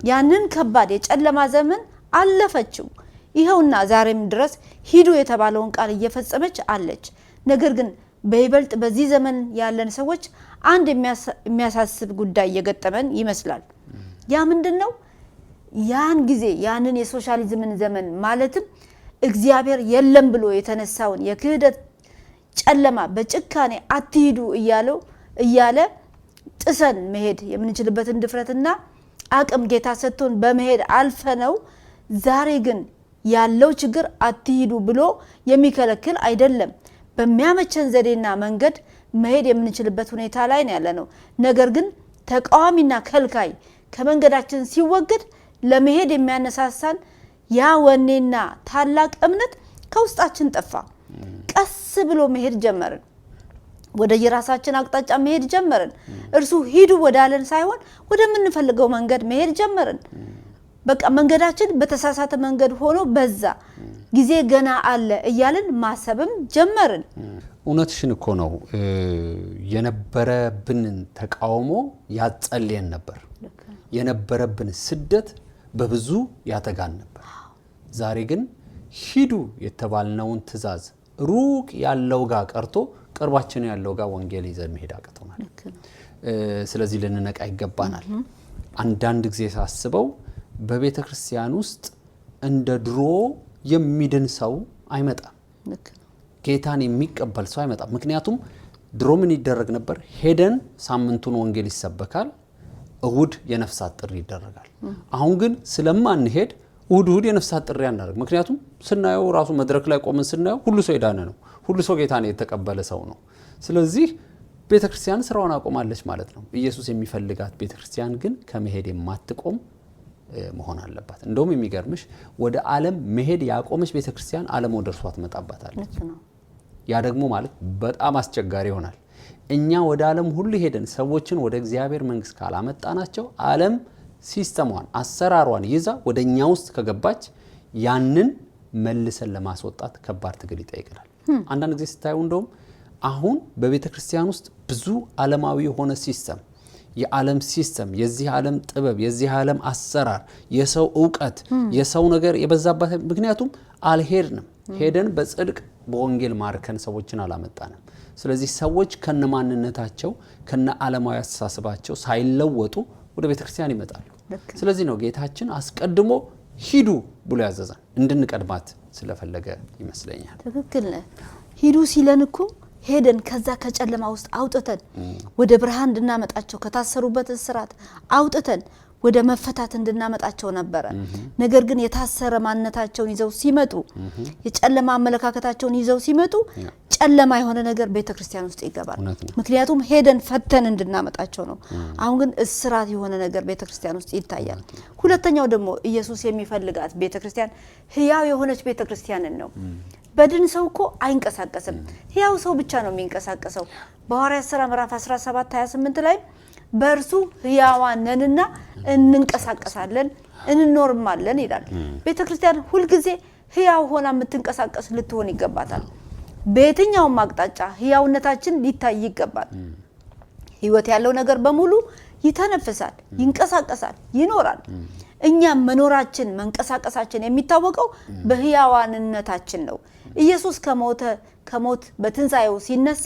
ያንን ከባድ የጨለማ ዘመን አለፈችው። ይሄውና ዛሬም ድረስ ሂዱ የተባለውን ቃል እየፈጸመች አለች። ነገር ግን በይበልጥ በዚህ ዘመን ያለን ሰዎች አንድ የሚያሳስብ ጉዳይ እየገጠመን ይመስላል። ያ ምንድነው? ያን ጊዜ ያንን የሶሻሊዝምን ዘመን ማለትም እግዚአብሔር የለም ብሎ የተነሳውን የክህደት ጨለማ በጭካኔ አትሂዱ እያለ ጥሰን መሄድ የምንችልበትን ድፍረትና አቅም ጌታ ሰጥቶን በመሄድ አልፈነው፣ ዛሬ ግን ያለው ችግር አትሂዱ ብሎ የሚከለክል አይደለም። በሚያመቸን ዘዴና መንገድ መሄድ የምንችልበት ሁኔታ ላይ ነው ያለነው። ነገር ግን ተቃዋሚና ከልካይ ከመንገዳችን ሲወገድ ለመሄድ የሚያነሳሳን ያ ወኔና ታላቅ እምነት ከውስጣችን ጠፋ። ቀስ ብሎ መሄድ ጀመርን። ወደ የራሳችን አቅጣጫ መሄድ ጀመርን። እርሱ ሂዱ ወዳለን ሳይሆን ወደምንፈልገው መንገድ መሄድ ጀመርን። በቃ መንገዳችን በተሳሳተ መንገድ ሆኖ በዛ ጊዜ ገና አለ እያልን ማሰብም ጀመርን። እውነትሽን እኮ ነው። የነበረብን ተቃውሞ ያጸልየን ነበር። የነበረብን ስደት በብዙ ያተጋን ነበር። ዛሬ ግን ሂዱ የተባልነውን ትእዛዝ ሩቅ ያለው ጋር ቀርቶ ቅርባችን ያለው ጋር ወንጌል ይዘን መሄድ አቅቶናል። ስለዚህ ልንነቃ ይገባናል። አንዳንድ ጊዜ ሳስበው በቤተ ክርስቲያን ውስጥ እንደ ድሮ የሚድን ሰው አይመጣም። ጌታን የሚቀበል ሰው አይመጣም። ምክንያቱም ድሮ ምን ይደረግ ነበር? ሄደን ሳምንቱን ወንጌል ይሰበካል፣ እሁድ የነፍሳት ጥሪ ይደረጋል። አሁን ግን ስለማንሄድ እሁድ የነፍሳት ጥሪ አናደርግ። ምክንያቱም ስናየው ራሱ መድረክ ላይ ቆመን ስናየው ሁሉ ሰው የዳነ ነው፣ ሁሉ ሰው ጌታን የተቀበለ ሰው ነው። ስለዚህ ቤተክርስቲያን ስራውን አቆማለች ማለት ነው። ኢየሱስ የሚፈልጋት ቤተክርስቲያን ግን ከመሄድ የማትቆም መሆን አለባት። እንደውም የሚገርምሽ ወደ ዓለም መሄድ ያቆመች ቤተክርስቲያን ዓለም ወደ እርሷ ትመጣባታለች። ያ ደግሞ ማለት በጣም አስቸጋሪ ይሆናል። እኛ ወደ ዓለም ሁሉ ሄደን ሰዎችን ወደ እግዚአብሔር መንግስት ካላመጣናቸው ዓለም ሲስተሟን አሰራሯን ይዛ ወደኛ ውስጥ ከገባች ያንን መልሰን ለማስወጣት ከባድ ትግል ይጠይቃል። አንዳንድ ጊዜ ስታዩ እንደውም አሁን በቤተክርስቲያን ውስጥ ብዙ ዓለማዊ የሆነ ሲስተም፣ የዓለም ሲስተም፣ የዚህ ዓለም ጥበብ፣ የዚህ ዓለም አሰራር፣ የሰው ዕውቀት፣ የሰው ነገር የበዛባት ምክንያቱም አልሄድንም። ሄደን በጽድቅ በወንጌል ማርከን ሰዎችን አላመጣንም። ስለዚህ ሰዎች ከነማንነታቸው ከነ ዓለማዊ አስተሳሰባቸው ሳይለወጡ ወደ ቤተክርስቲያን ይመጣሉ። ስለዚህ ነው ጌታችን አስቀድሞ ሂዱ ብሎ ያዘዘን፣ እንድንቀድማት ስለፈለገ ይመስለኛል። ትክክል ነህ። ሂዱ ሲለን እኮ ሄደን ከዛ ከጨለማ ውስጥ አውጥተን ወደ ብርሃን እንድናመጣቸው፣ ከታሰሩበት እስራት አውጥተን ወደ መፈታት እንድናመጣቸው ነበረ። ነገር ግን የታሰረ ማንነታቸውን ይዘው ሲመጡ፣ የጨለማ አመለካከታቸውን ይዘው ሲመጡ ጨለማ የሆነ ነገር ቤተክርስቲያን ውስጥ ይገባል። ምክንያቱም ሄደን ፈተን እንድናመጣቸው ነው። አሁን ግን እስራት የሆነ ነገር ቤተክርስቲያን ውስጥ ይታያል። ሁለተኛው ደግሞ ኢየሱስ የሚፈልጋት ቤተክርስቲያን ሕያው የሆነች ቤተክርስቲያንን ነው። በድን ሰው እኮ አይንቀሳቀስም። ሕያው ሰው ብቻ ነው የሚንቀሳቀሰው። በሐዋርያት ሥራ ምዕራፍ 17:28 ላይ በእርሱ ሕያዋን ነንና እንንቀሳቀሳለን እንኖርማለን ይላል። ቤተክርስቲያን ሁልጊዜ ሕያው ሆና የምትንቀሳቀስ ልትሆን ይገባታል። በየትኛውም አቅጣጫ ሕያውነታችን ሊታይ ይገባል። ሕይወት ያለው ነገር በሙሉ ይተነፍሳል፣ ይንቀሳቀሳል፣ ይኖራል። እኛም መኖራችን መንቀሳቀሳችን የሚታወቀው በሕያዋንነታችን ነው። ኢየሱስ ከሞት በትንሣኤው ሲነሳ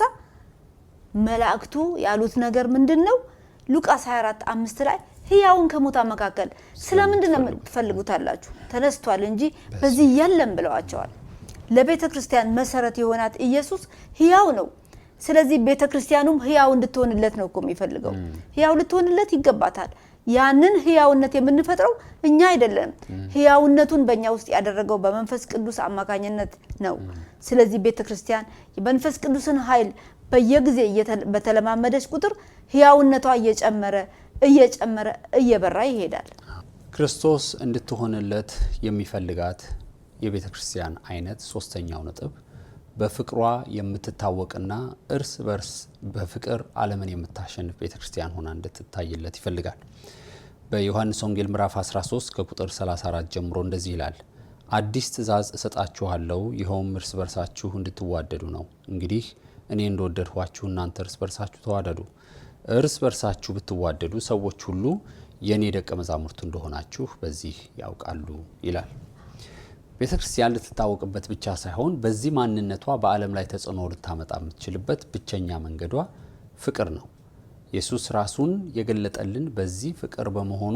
መላእክቱ ያሉት ነገር ምንድነው? ሉቃስ 24:5 ላይ ሕያውን ከሙታን መካከል ስለምንድን ነው ትፈልጉታላችሁ? ተነስቷል እንጂ በዚህ የለም ብለዋቸዋል። ለቤተክርስቲያን መሰረት የሆናት ኢየሱስ ሕያው ነው። ስለዚህ ቤተክርስቲያኑም ሕያው እንድትሆንለት ነው እኮ የሚፈልገው። ሕያው ልትሆንለት ይገባታል። ያንን ሕያውነት የምንፈጥረው እኛ አይደለም። ሕያውነቱን በእኛ ውስጥ ያደረገው በመንፈስ ቅዱስ አማካኝነት ነው። ስለዚህ ቤተክርስቲያን የመንፈስ ቅዱስን ኃይል በየጊዜ በተለማመደች ቁጥር ሕያውነቷ እየጨመረ እየበራ ይሄዳል። ክርስቶስ እንድትሆንለት የሚፈልጋት የቤተክርስቲያን አይነት ሶስተኛው ነጥብ በፍቅሯ የምትታወቅና እርስ በርስ በፍቅር ዓለምን የምታሸንፍ ቤተክርስቲያን ሆና እንድትታይለት ይፈልጋል። በዮሐንስ ወንጌል ምዕራፍ 13 ከቁጥር 34 ጀምሮ እንደዚህ ይላል፣ አዲስ ትእዛዝ እሰጣችኋለሁ፣ ይኸውም እርስ በርሳችሁ እንድትዋደዱ ነው። እንግዲህ እኔ እንደወደድኋችሁ እናንተ እርስ በርሳችሁ ተዋደዱ። እርስ በርሳችሁ ብትዋደዱ ሰዎች ሁሉ የኔ ደቀ መዛሙርት እንደሆናችሁ በዚህ ያውቃሉ ይላል። ቤተክርስቲያን ልትታወቅበት ብቻ ሳይሆን በዚህ ማንነቷ በዓለም ላይ ተጽዕኖ ልታመጣ የምትችልበት ብቸኛ መንገዷ ፍቅር ነው። ኢየሱስ ራሱን የገለጠልን በዚህ ፍቅር በመሆኑ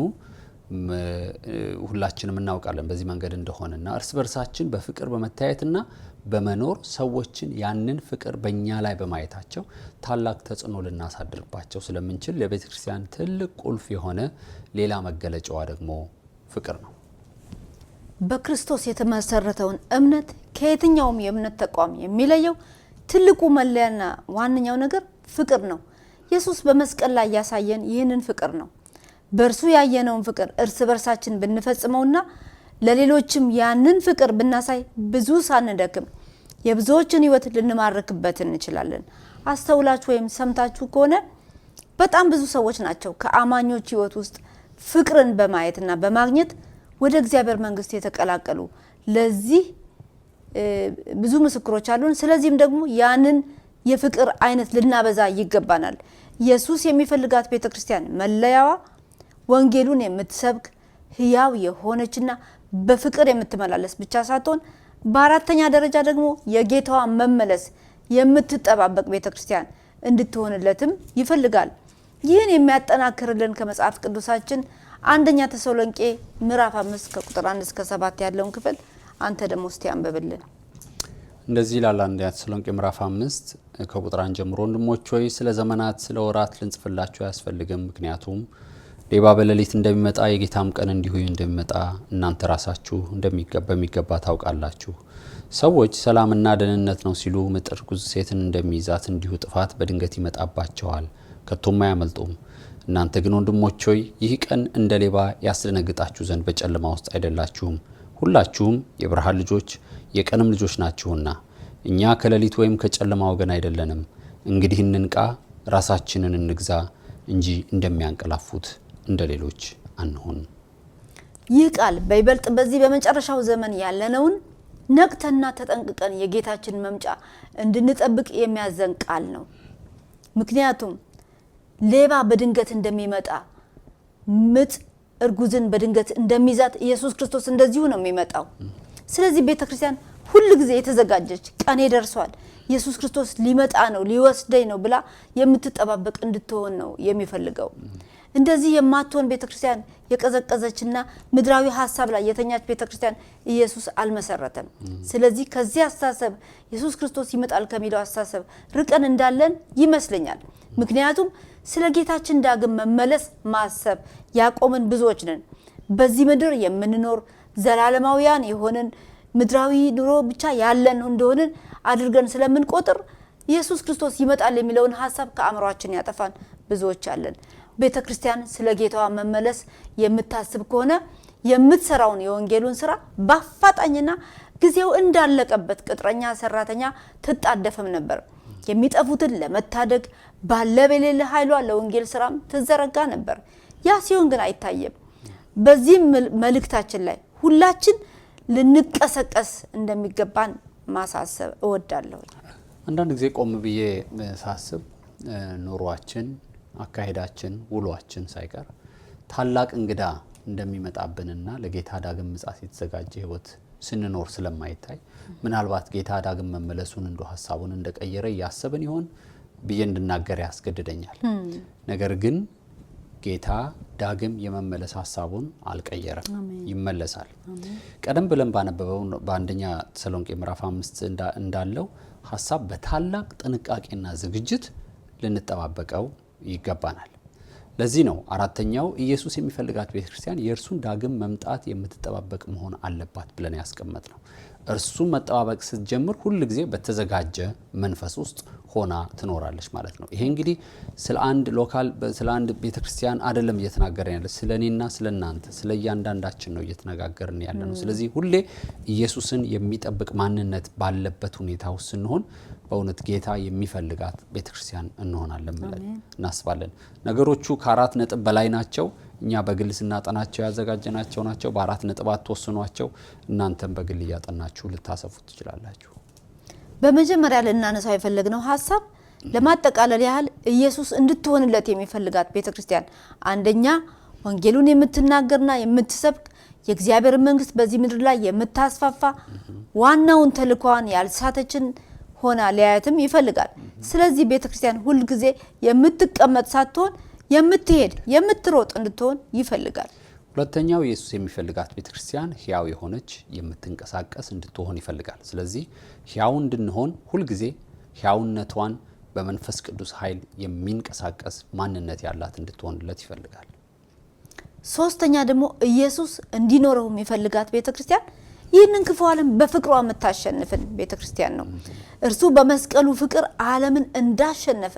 ሁላችንም እናውቃለን በዚህ መንገድ እንደሆነና እርስ በርሳችን በፍቅር በመታየትና በመኖር ሰዎችን ያንን ፍቅር በእኛ ላይ በማየታቸው ታላቅ ተጽዕኖ ልናሳድርባቸው ስለምንችል ለቤተክርስቲያን ትልቅ ቁልፍ የሆነ ሌላ መገለጫዋ ደግሞ ፍቅር ነው። በክርስቶስ የተመሰረተውን እምነት ከየትኛውም የእምነት ተቋም የሚለየው ትልቁ መለያና ዋነኛው ነገር ፍቅር ነው። ኢየሱስ በመስቀል ላይ ያሳየን ይህንን ፍቅር ነው። በእርሱ ያየነውን ፍቅር እርስ በርሳችን ብንፈጽመውና ለሌሎችም ያንን ፍቅር ብናሳይ ብዙ ሳንደክም የብዙዎችን ሕይወት ልንማርክበት እንችላለን። አስተውላችሁ ወይም ሰምታችሁ ከሆነ በጣም ብዙ ሰዎች ናቸው ከአማኞች ሕይወት ውስጥ ፍቅርን በማየትና በማግኘት ወደ እግዚአብሔር መንግስት የተቀላቀሉ ለዚህ ብዙ ምስክሮች አሉን። ስለዚህም ደግሞ ያንን የፍቅር አይነት ልናበዛ ይገባናል። ኢየሱስ የሚፈልጋት ቤተክርስቲያን መለያዋ ወንጌሉን የምትሰብክ ህያው የሆነችና በፍቅር የምትመላለስ ብቻ ሳትሆን በአራተኛ ደረጃ ደግሞ የጌታዋ መመለስ የምትጠባበቅ ቤተክርስቲያን እንድትሆንለትም ይፈልጋል። ይህን የሚያጠናክርልን ከመጽሐፍ ቅዱሳችን አንደኛ ተሰሎንቄ ምዕራፍ 5 ከቁጥር 1 እስከ 7 ያለውን ክፍል አንተ ደግሞ እስቲ አንብብልን። እንደዚህ ይላል አንደኛ ተሰሎንቄ ምዕራፍ 5 ከቁጥር 1 ጀምሮ ወንድሞች ሆይ ስለ ዘመናት ስለ ወራት ልንጽፍላችሁ አያስፈልግም፣ ምክንያቱም ሌባ በሌሊት እንደሚመጣ የጌታም ቀን እንዲሁ እንደሚመጣ እናንተ ራሳችሁ በሚገባ ታውቃላችሁ። ሰዎች ሰላምና ደህንነት ነው ሲሉ ምጥ እርጉዝ ሴትን እንደሚይዛት እንዲሁ ጥፋት በድንገት ይመጣባቸዋል፣ ከቶም አያመልጡም። እናንተ ግን ወንድሞች ሆይ ይህ ቀን እንደ ሌባ ያስደነግጣችሁ ዘንድ በጨለማ ውስጥ አይደላችሁም፣ ሁላችሁም የብርሃን ልጆች የቀንም ልጆች ናችሁና። እኛ ከሌሊት ወይም ከጨለማ ወገን አይደለንም። እንግዲህ እንንቃ፣ ራሳችንን እንግዛ እንጂ እንደሚያንቀላፉት እንደሌሎች አንሆን። ይህ ቃል በይበልጥ በዚህ በመጨረሻው ዘመን ያለነውን ነቅተና ተጠንቅቀን የጌታችን መምጫ እንድንጠብቅ የሚያዘን ቃል ነው። ምክንያቱም ሌባ በድንገት እንደሚመጣ ምጥ እርጉዝን በድንገት እንደሚይዛት ኢየሱስ ክርስቶስ እንደዚሁ ነው የሚመጣው። ስለዚህ ቤተክርስቲያን ሁሉ ጊዜ የተዘጋጀች ቀኔ ደርሷል፣ ኢየሱስ ክርስቶስ ሊመጣ ነው ሊወስደኝ ነው ብላ የምትጠባበቅ እንድትሆን ነው የሚፈልገው። እንደዚህ የማትሆን ቤተክርስቲያን የቀዘቀዘችና ምድራዊ ሐሳብ ላይ የተኛች ቤተክርስቲያን ኢየሱስ አልመሰረተም። ስለዚህ ከዚህ አስተሳሰብ ኢየሱስ ክርስቶስ ይመጣል ከሚለው አስተሳሰብ ርቀን እንዳለን ይመስለኛል። ምክንያቱም ስለ ጌታችን ዳግም መመለስ ማሰብ ያቆምን ብዙዎች ነን። በዚህ ምድር የምንኖር ዘላለማውያን የሆነን ምድራዊ ኑሮ ብቻ ያለን እንደሆነ አድርገን ስለምንቆጥር ኢየሱስ ክርስቶስ ይመጣል የሚለውን ሐሳብ ከአእምሮአችን ያጠፋን ብዙዎች አለን። ቤተክርስቲያን ስለ ጌታዋ መመለስ የምታስብ ከሆነ የምትሰራውን የወንጌሉን ስራ በአፋጣኝና ጊዜው እንዳለቀበት ቅጥረኛ ሰራተኛ ትጣደፈም ነበር። የሚጠፉትን ለመታደግ ባለበሌለ ኃይሏ ለወንጌል ስራም ትዘረጋ ነበር። ያ ሲሆን ግን አይታየም። በዚህ መልእክታችን ላይ ሁላችን ልንቀሰቀስ እንደሚገባን ማሳሰብ እወዳለሁ። አንዳንድ ጊዜ ቆም ብዬ ሳስብ ኑሯችን፣ አካሄዳችን፣ ውሏችን ሳይቀር ታላቅ እንግዳ እንደሚመጣብንና ለጌታ ዳግም ምጽአት የተዘጋጀ ህይወት ስንኖር ስለማይታይ ምናልባት ጌታ ዳግም መመለሱን እንደ ሐሳቡን እንደቀየረ ያሰብን ይሆን ብዬ እንድናገር ያስገድደኛል። ነገር ግን ጌታ ዳግም የመመለስ ሐሳቡን አልቀየረም፣ ይመለሳል። ቀደም ብለን ባነበበው በአንደኛ ተሰሎንቄ ምዕራፍ 5 እንዳለው ሐሳብ በታላቅ ጥንቃቄና ዝግጅት ልንጠባበቀው ይገባናል። ለዚህ ነው አራተኛው ኢየሱስ የሚፈልጋት ቤተክርስቲያን የእርሱን ዳግም መምጣት የምትጠባበቅ መሆን አለባት ብለን ያስቀመጥነው። እርሱን መጠባበቅ ስትጀምር ሁሉ ጊዜ በተዘጋጀ መንፈስ ውስጥ ሆና ትኖራለች ማለት ነው። ይሄ እንግዲህ ስለ አንድ ቤተክርስቲያን አይደለም እየተናገረን ያለ፣ ስለኔና ስለናንተ ስለ እያንዳንዳችን ነው እየተነጋገርን ያለ ነው። ስለዚህ ሁሌ ኢየሱስን የሚጠብቅ ማንነት ባለበት ሁኔታ ውስጥ ስንሆን በእውነት ጌታ የሚፈልጋት ቤተክርስቲያን እንሆናለን ብለን እናስባለን። ነገሮቹ ከ4 ነጥብ በላይ ናቸው። እኛ በግል ስናጠናቸው ያዘጋጀናቸው ናቸው። በ4 ነጥብ አትወስኗቸው። እናንተም በግል እያጠናችሁ ልታሰፉት ትችላላችሁ። በመጀመሪያ ልናነሳው የፈለግነው ሐሳብ ለማጠቃለል ያህል ኢየሱስ እንድትሆንለት የሚፈልጋት ቤተክርስቲያን አንደኛ ወንጌሉን የምትናገርና የምትሰብክ የእግዚአብሔር መንግስት በዚህ ምድር ላይ የምታስፋፋ ዋናውን ተልኳን ያልሳተችን ሆና ሊያያትም ይፈልጋል። ስለዚህ ቤተክርስቲያን ሁሉ ጊዜ የምትቀመጥ ሳትሆን የምትሄድ የምትሮጥ እንድትሆን ይፈልጋል። ሁለተኛው ኢየሱስ የሚፈልጋት ቤተክርስቲያን ሕያው የሆነች የምትንቀሳቀስ እንድትሆን ይፈልጋል። ስለዚህ ሕያው እንድንሆን ሁሉ ጊዜ ሕያውነቷን በመንፈስ ቅዱስ ኃይል የሚንቀሳቀስ ማንነት ያላት እንድትሆንለት ይፈልጋል። ሶስተኛ ደግሞ ኢየሱስ እንዲኖረው የሚፈልጋት ቤተክርስቲያን ይህንን ክፉ ዓለም በፍቅሯ የምታሸንፍን ቤተክርስቲያን ነው። እርሱ በመስቀሉ ፍቅር ዓለምን እንዳሸነፈ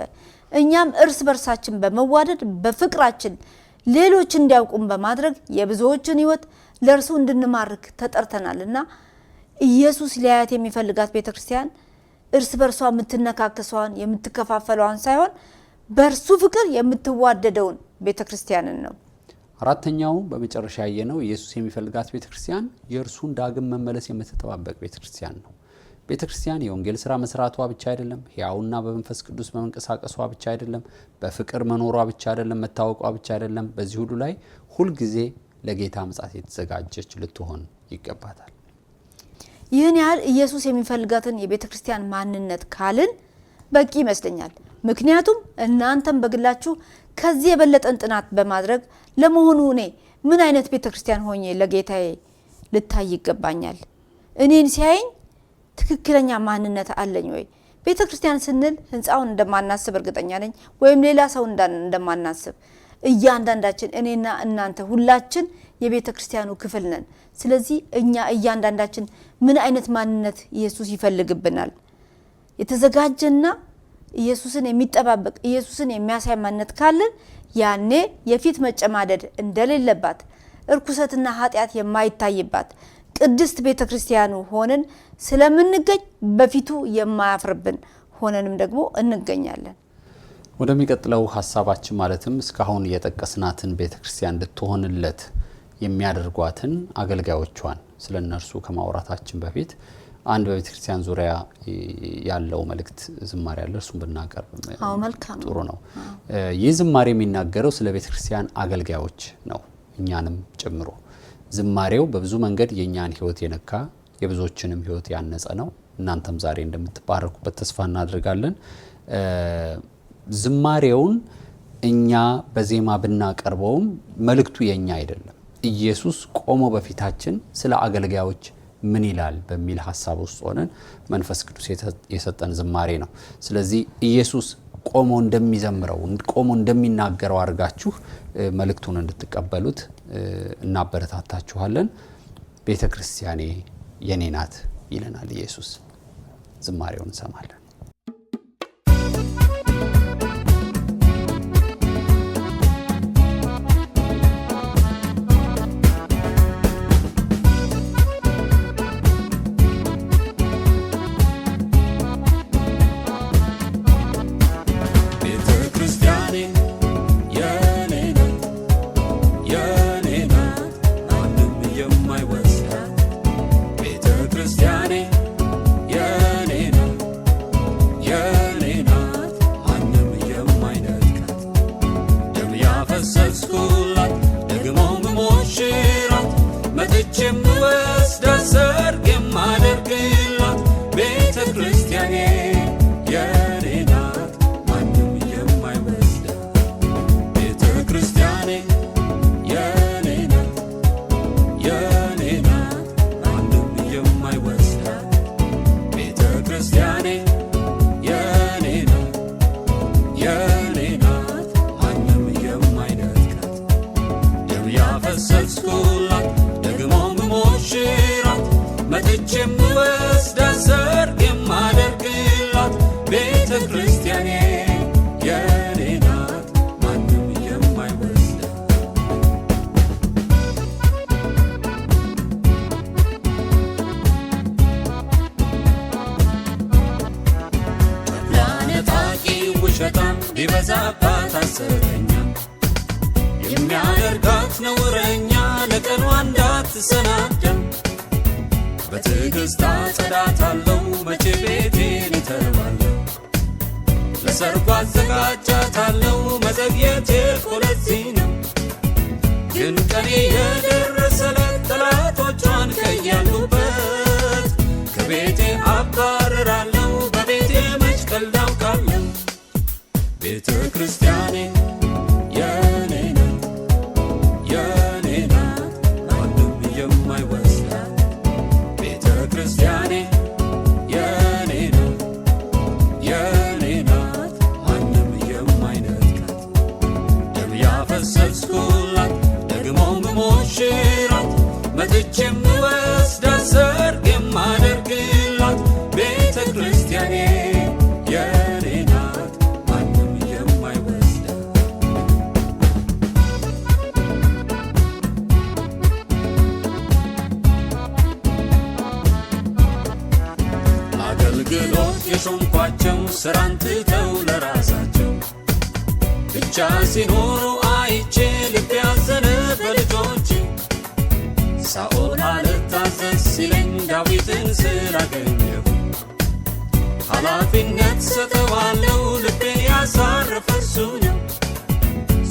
እኛም እርስ በርሳችን በመዋደድ በፍቅራችን ሌሎች እንዲያውቁም በማድረግ የብዙዎችን ሕይወት ለእርሱ እንድንማርክ ተጠርተናልና ኢየሱስ ሊያያት የሚፈልጋት ቤተክርስቲያን እርስ በርሷ የምትነካከሰዋን የምትከፋፈለዋን ሳይሆን በእርሱ ፍቅር የምትዋደደውን ቤተክርስቲያንን ነው። አራተኛው በመጨረሻ ያየነው ኢየሱስ የሚፈልጋት ቤተክርስቲያን የእርሱን ዳግም መመለስ የምትጠባበቅ ቤተክርስቲያን ነው። ቤተክርስቲያን የወንጌል ስራ መስራቷ ብቻ አይደለም፣ ሕያውና በመንፈስ ቅዱስ በመንቀሳቀሷ ብቻ አይደለም፣ በፍቅር መኖሯ ብቻ አይደለም፣ መታወቋ ብቻ አይደለም። በዚህ ሁሉ ላይ ሁል ጊዜ ለጌታ ምጽአት የተዘጋጀች ልትሆን ይገባታል። ይህን ያህል ኢየሱስ የሚፈልጋትን የቤተክርስቲያን ማንነት ካልን በቂ ይመስለኛል። ምክንያቱም እናንተም በግላችሁ ከዚህ የበለጠን ጥናት በማድረግ ለመሆኑ እኔ ምን አይነት ቤተክርስቲያን ሆኜ ለጌታዬ ልታይ ይገባኛል? እኔን ሲያየኝ ትክክለኛ ማንነት አለኝ ወይ? ቤተክርስቲያን ስንል ህንጻውን እንደማናስብ እርግጠኛ ነኝ፣ ወይም ሌላ ሰው እንደማናስብ። እያንዳንዳችን እኔና እናንተ ሁላችን የቤተክርስቲያኑ ክፍል ነን። ስለዚህ እኛ እያንዳንዳችን ምን አይነት ማንነት ኢየሱስ ይፈልግብናል? የተዘጋጀና ኢየሱስን የሚጠባበቅ ኢየሱስን የሚያሳይ ማንነት ካለን ያኔ የፊት መጨማደድ እንደሌለባት እርኩሰትና ኃጢአት የማይታይባት ቅድስት ቤተክርስቲያኑ ሆነን ስለምንገኝ በፊቱ የማያፍርብን ሆነንም ደግሞ እንገኛለን። ወደሚቀጥለው ሐሳባችን ማለትም እስካሁን የጠቀስናትን ቤተክርስቲያን እንድትሆንለት የሚያደርጓትን አገልጋዮቿን ስለነርሱ ከማውራታችን በፊት አንድ በቤተክርስቲያን ዙሪያ ያለው መልእክት ዝማሬ አለ። እሱን ብናቀርብ ጥሩ ነው። ይህ ዝማሬ የሚናገረው ስለ ቤተክርስቲያን አገልጋዮች ነው፣ እኛንም ጨምሮ። ዝማሬው በብዙ መንገድ የኛን ህይወት የነካ የብዙዎችንም ህይወት ያነጸ ነው። እናንተም ዛሬ እንደምትባረኩበት ተስፋ እናደርጋለን። ዝማሬውን እኛ በዜማ ብናቀርበውም መልእክቱ የኛ አይደለም። ኢየሱስ ቆሞ በፊታችን ስለ አገልጋዮች ምን ይላል በሚል ሐሳብ ውስጥ ሆነን መንፈስ ቅዱስ የሰጠን ዝማሬ ነው። ስለዚህ ኢየሱስ ቆሞ እንደሚዘምረው ቆሞ እንደሚናገረው አድርጋችሁ መልእክቱን እንድትቀበሉት እናበረታታችኋለን። ቤተክርስቲያኔ የኔ ናት ይለናል ኢየሱስ። ዝማሬውን እንሰማለን። ቢበዛባት አሰረኛ የሚያደርጋት ነውረኛ ለቀኗ እንዳትሰናደም በትዕግስት አጸዳታለሁ መቼ ቤቴን እተዋለሁ ለሰርጓ አዘጋጃታለሁ መዘግየቴ ለዚህ ነው ግን ቀኔ የደረሰለት ጠላቶቿን ከያሉበት ከቤቴ አባረራለሁ በቤቴ መች ቀልድ አውቃለሁ ቤተክርስቲያኔ የኔ ናት የኔ ናት ማንም የማይወስዳት ቤተክርስቲያኔ የኔ ናት የኔ ናት ማንም የማይነጥቃት ደም ያፈሰስኩላት ደግሞ ምሞሽራት መጥቼ የምወስዳት ሰርግ የማደርግላት ቤተክርስቲያኔ የኔ ናት አገልግሎት የሾምኳቸው ስራን ትተው ለራሳቸው ብቻ ሲኖሩ አይቼ ልብ ያዘነ አገኘሁ። ኃላፊነት ሰጠዋለሁ ልቤን ያሳረፈ እርሱ ነው።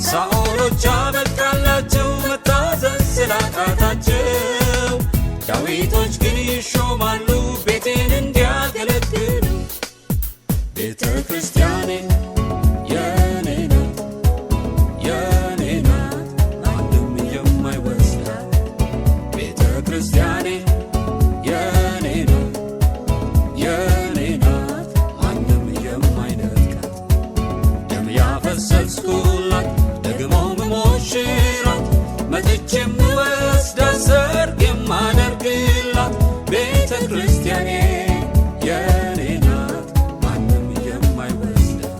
ሳኦሎች አበቃላቸው መታዘዝ ስላቃታቸው፣ ዳዊቶች ግን ይሾማሉ ቤቴን እንዲያገለግሉ። ቤተ ክርስቲያኔ የኔ ናት የኔ ናት ማንም የማይወስዳት። ቤተ ክርስቲያኔ የኔ ናት የኔ ናት ማንም የማይነጥቃት። ደም ያፈሰስኩላት ደግሞ ምሞሽራት መጥቼ የምወስዳት ሰርግ የማደርግላት። ቤተ ክርስቲያኔ የኔ ናት ማንም የማይወስዳት።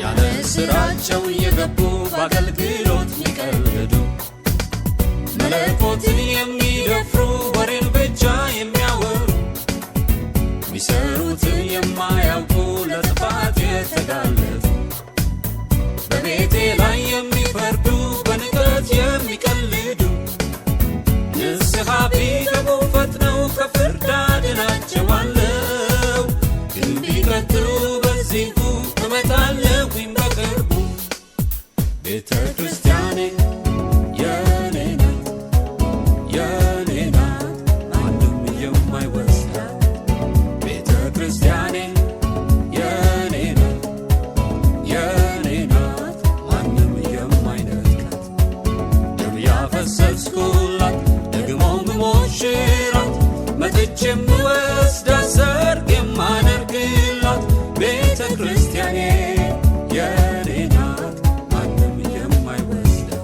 ያለ ስራቸው እየገቡ በአገልግሎት የሚቀልዱ፣ መለኮትን የሚደፍሩ ወሬን ብቻ የሚያወሩ፣ ሚሰሩትን የማያውቁ ለጥፋት የተጋለጡ፣ በቤቴ ላይ የሚፈርዱ በንቀት የሚቀልዱ፣ ንስሐ ቢገቡ ፈጥነው ከፍርድ አድናቸዋለሁ። ግን ቢቀጥሉ በዚሁ እመጣለሁኝ በቅርቡ። ቤተ ክርስቲያኔ የኔ ናት የኔ ናት ማንም የማይወስዳት። ቤተ ክርስቲያኔ የኔ ናት የኔ ናት ማንም የማይነጥቃት። ደም ያፈሰስኩላት ደግሞ ምሞሽራት መጥቼ የምወስዳት ሰርግ የማደርግላት። ቤተ ክርስቲያኔ የኔ ናት ማንም የማይወስዳት።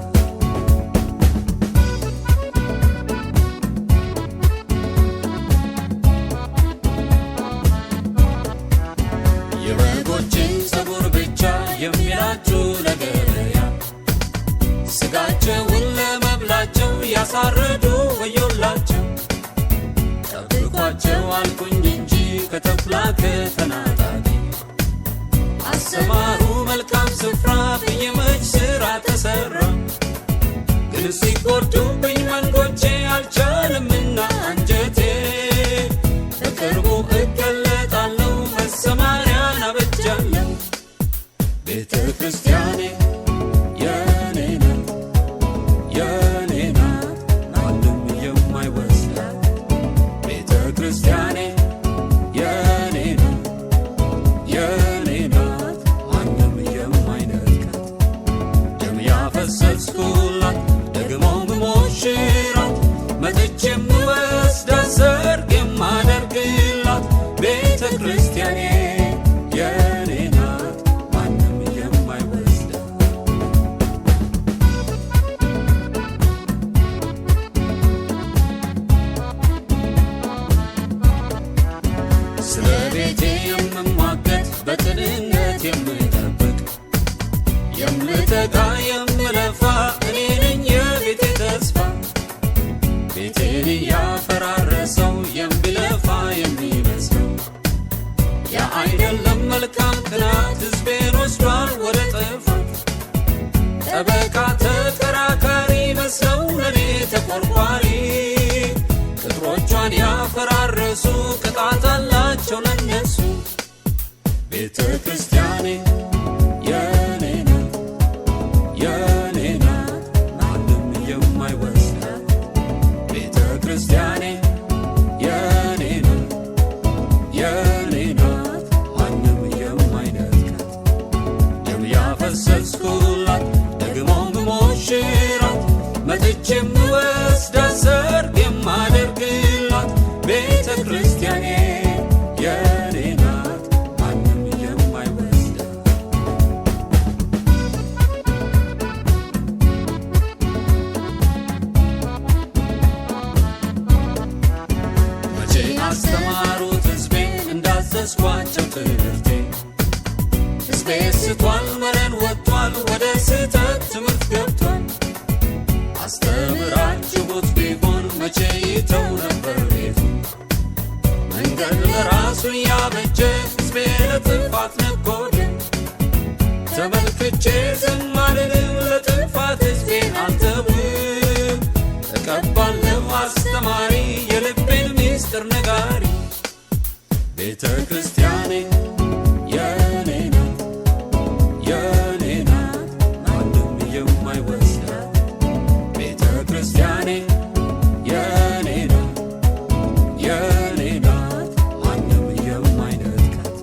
የበጎችን ፀጉር ብቻ የሚላችሁ ለገበያ፣ ስጋቸውን ለመብላቸው ያሳረዱ ወዮላቸው። ጠብቋቸው አልኩኝ እንጂ ከተኩላ ከተናጣቂ፣ አሰማሩ መልካም ስፍራ በየመች ሥራ ተሠራ። ግን ሲጎዱብኝ መንጎቼ አልቻልምና አንጀቴ፣ በቅርቡ እገለጣለሁ መሰማሪያን አበጃለሁ። ቤተ ክርስቲያኔ የኔ ናት የኔ ናት ማንም የማይወስዳት። ቤተ ክርስቲያኔ የኔ ናት የኔ ናት ማንም የማይነጥቃት። ደም ያፈሰስኩላት ደግሞ ምሞሽራት መጥቼ የምወስዳት ሰርግ የማደርግላት። ቤተ ክርስቲያኔ የኔ ናት ማንም የማይወስዳት። ስለ ቤቴ የምሟገት በቅንነት የምጠብቅ፣ የምተጋ የምለፋ እኔ ነኝ የቤቴ ተስፋ። ቤቴን እያፈራረሰው የሚለፋ የሚመስለው ያ አይደለም መልካም ቅናት ሕዝቤን ወስዷል ወደ ጥፋት። ጠበቃ ተከራካሪ መስለው ለኔ ተቆርቋሪ፣ ቅጥሮቿን ያፈራረሱ ቅጣት አላቸው ለነሱ። ቤተ ክርስቲያኔ የኔ ናት የኔ ናት ማንም የማይወስዳት። ቤተ ክርስቲያኔ የኔ ናት የኔ ናት ማንም የማይነጥቃት። ደም ያፈሰስኩላት ደግሞ ምሞሽራት መጥቼ የምወስዳት ሰርግ የማደርግላት። ቤተ ክርስቲያኔ የኔ ናት ማንም የማይወስዳት። መቼ አስተማሩት ሕዝቤን እንዳዘዝኳቸው ትምህርቴ። ሕዝቤ ስቷል መረን ወጥቷል ወደ ስህተት ትምህርት ገብቷል። አስተምራችሁት ቢሆን መቼ ይተው ነበር ቤቱ። መንገድ ለራሱ ያበጀ ሕዝቤ ለጥፋት ነጎደ። ተመልክቼ ፈርቼ ዝም አልልም ለጥፋት ሕዝቤን አልተውም እቀባለሁ አስተማሪ የልቤን ምስጢር ነጋሪ ቤተ ክርስቲያኔ የኔ ናት የኔ ናት ማንም የማይወስዳት ቤተ ክርስቲያኔ የኔ ናት የኔ ናት ማንም የማይነጥቃት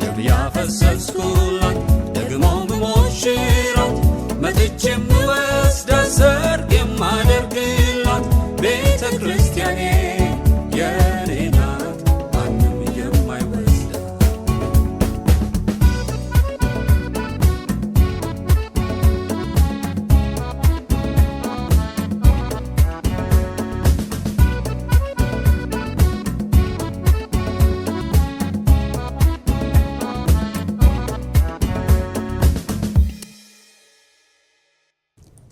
ደም ያፈሰስኩላት ደግሞ ምሞሽራት መጥቼ የምወስዳት ሰርግ የማደርግላት ቤተ ክርስቲያኔ የኔ ናት ማንም የማይወስዳት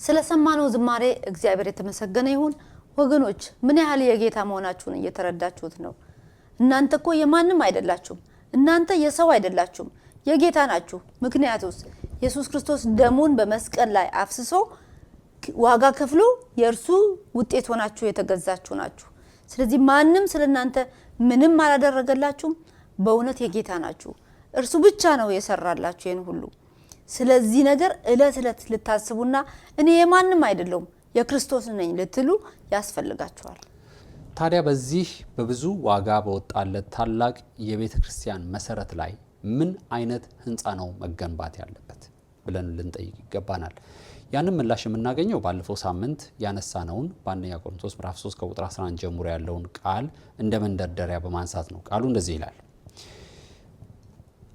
ስለሰማነው ዝማሬ እግዚአብሔር የተመሰገነ ይሁን። ወገኖች ምን ያህል የጌታ መሆናችሁን እየተረዳችሁት ነው? እናንተ እኮ የማንም አይደላችሁም። እናንተ የሰው አይደላችሁም፣ የጌታ ናችሁ። ምክንያቱስ ኢየሱስ ክርስቶስ ደሙን በመስቀል ላይ አፍስሶ ዋጋ ከፍሎ የእርሱ ውጤት ሆናችሁ የተገዛችሁ ናችሁ። ስለዚህ ማንም ስለናንተ ምንም አላደረገላችሁም። በእውነት የጌታ ናችሁ። እርሱ ብቻ ነው የሰራላችሁ ይሄን ሁሉ። ስለዚህ ነገር እለት እለት ልታስቡና እኔ የማንም አይደለም የክርስቶስ ነኝ ልትሉ ያስፈልጋችኋል። ታዲያ በዚህ በብዙ ዋጋ በወጣለት ታላቅ የቤተ ክርስቲያን መሰረት ላይ ምን አይነት ህንፃ ነው መገንባት ያለበት ብለን ልንጠይቅ ይገባናል። ያንን ምላሽ የምናገኘው ባለፈው ሳምንት ያነሳነውን በአንደኛ ቆሮንቶስ ምዕራፍ 3 ከቁጥር 11 ጀምሮ ያለውን ቃል እንደ መንደርደሪያ በማንሳት ነው። ቃሉ እንደዚህ ይላል: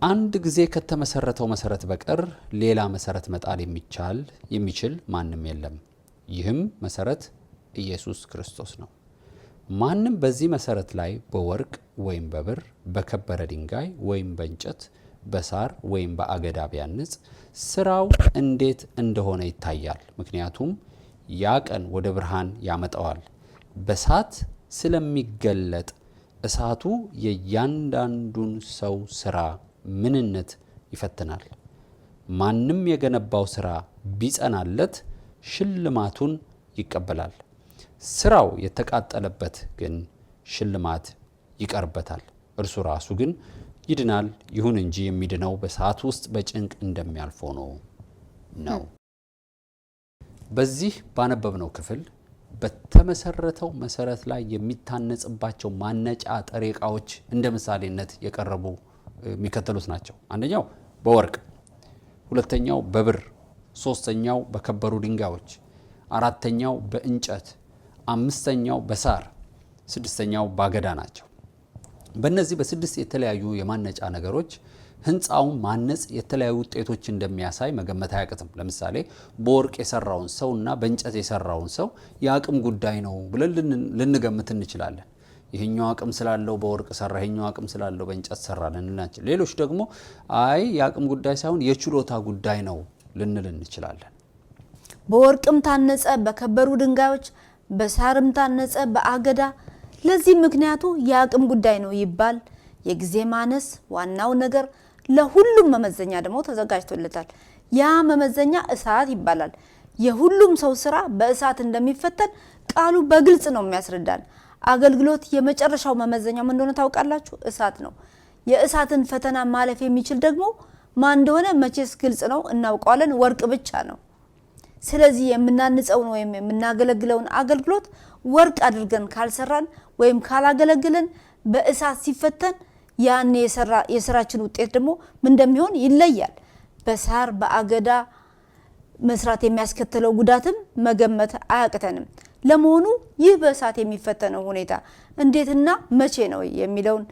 አንድ ጊዜ ከተመሰረተው መሰረት በቀር ሌላ መሰረት መጣል የሚችል ማንም የለም። ይህም መሰረት ኢየሱስ ክርስቶስ ነው። ማንም በዚህ መሰረት ላይ በወርቅ ወይም በብር በከበረ ድንጋይ ወይም በእንጨት በሳር ወይም በአገዳ ቢያንጽ ስራው እንዴት እንደሆነ ይታያል። ምክንያቱም ያ ቀን ወደ ብርሃን ያመጣዋል። በእሳት ስለሚገለጥ እሳቱ የእያንዳንዱን ሰው ስራ ምንነት ይፈትናል። ማንም የገነባው ስራ ቢጸናለት ሽልማቱን ይቀበላል። ስራው የተቃጠለበት ግን ሽልማት ይቀርበታል። እርሱ ራሱ ግን ይድናል። ይሁን እንጂ የሚድነው በእሳት ውስጥ በጭንቅ እንደሚያልፍ ሆኖ ነው። በዚህ ባነበብነው ክፍል በተመሰረተው መሰረት ላይ የሚታነጽባቸው ማነጫ ጥሬ ዕቃዎች እንደ ምሳሌነት የቀረቡ የሚከተሉት ናቸው። አንደኛው በወርቅ፣ ሁለተኛው በብር፣ ሶስተኛው በከበሩ ድንጋዮች፣ አራተኛው በእንጨት፣ አምስተኛው በሳር፣ ስድስተኛው ባገዳ ናቸው። በእነዚህ በስድስት የተለያዩ የማነጫ ነገሮች ህንፃውን ማነጽ የተለያዩ ውጤቶች እንደሚያሳይ መገመት አያቅትም። ለምሳሌ በወርቅ የሰራውን ሰውና በእንጨት የሰራውን ሰው የአቅም ጉዳይ ነው ብለን ልንገምት እንችላለን። ይሄኛው አቅም ስላለው በወርቅ ሰራ፣ ይሄኛው አቅም ስላለው በእንጨት ሰራ ልንላቸው። ሌሎች ደግሞ አይ የአቅም ጉዳይ ሳይሆን የችሎታ ጉዳይ ነው ልንል እንችላለን። በወርቅም ታነጸ፣ በከበሩ ድንጋዮች፣ በሳርም ታነጸ፣ በአገዳ። ለዚህ ምክንያቱ የአቅም ጉዳይ ነው ይባል። የጊዜ ማነስ ዋናው ነገር፣ ለሁሉም መመዘኛ ደግሞ ተዘጋጅቶለታል። ያ መመዘኛ እሳት ይባላል። የሁሉም ሰው ስራ በእሳት እንደሚፈተን ቃሉ በግልጽ ነው የሚያስረዳን። አገልግሎት የመጨረሻው መመዘኛው ምን እንደሆነ ታውቃላችሁ? እሳት ነው። የእሳትን ፈተና ማለፍ የሚችል ደግሞ ማን እንደሆነ መቼስ ግልጽ ነው፣ እናውቀዋለን። ወርቅ ብቻ ነው። ስለዚህ የምናንጸውን ወይም የምናገለግለውን አገልግሎት ወርቅ አድርገን ካልሰራን ወይም ካላገለግለን በእሳት ሲፈተን ያን የስራችን ውጤት ደግሞ ምን እንደሚሆን ይለያል። በሳር በአገዳ መስራት የሚያስከትለው ጉዳትም መገመት አያቅተንም። ለመሆኑ ይህ በእሳት የሚፈተነው ሁኔታ እንዴትና መቼ ነው የሚለውን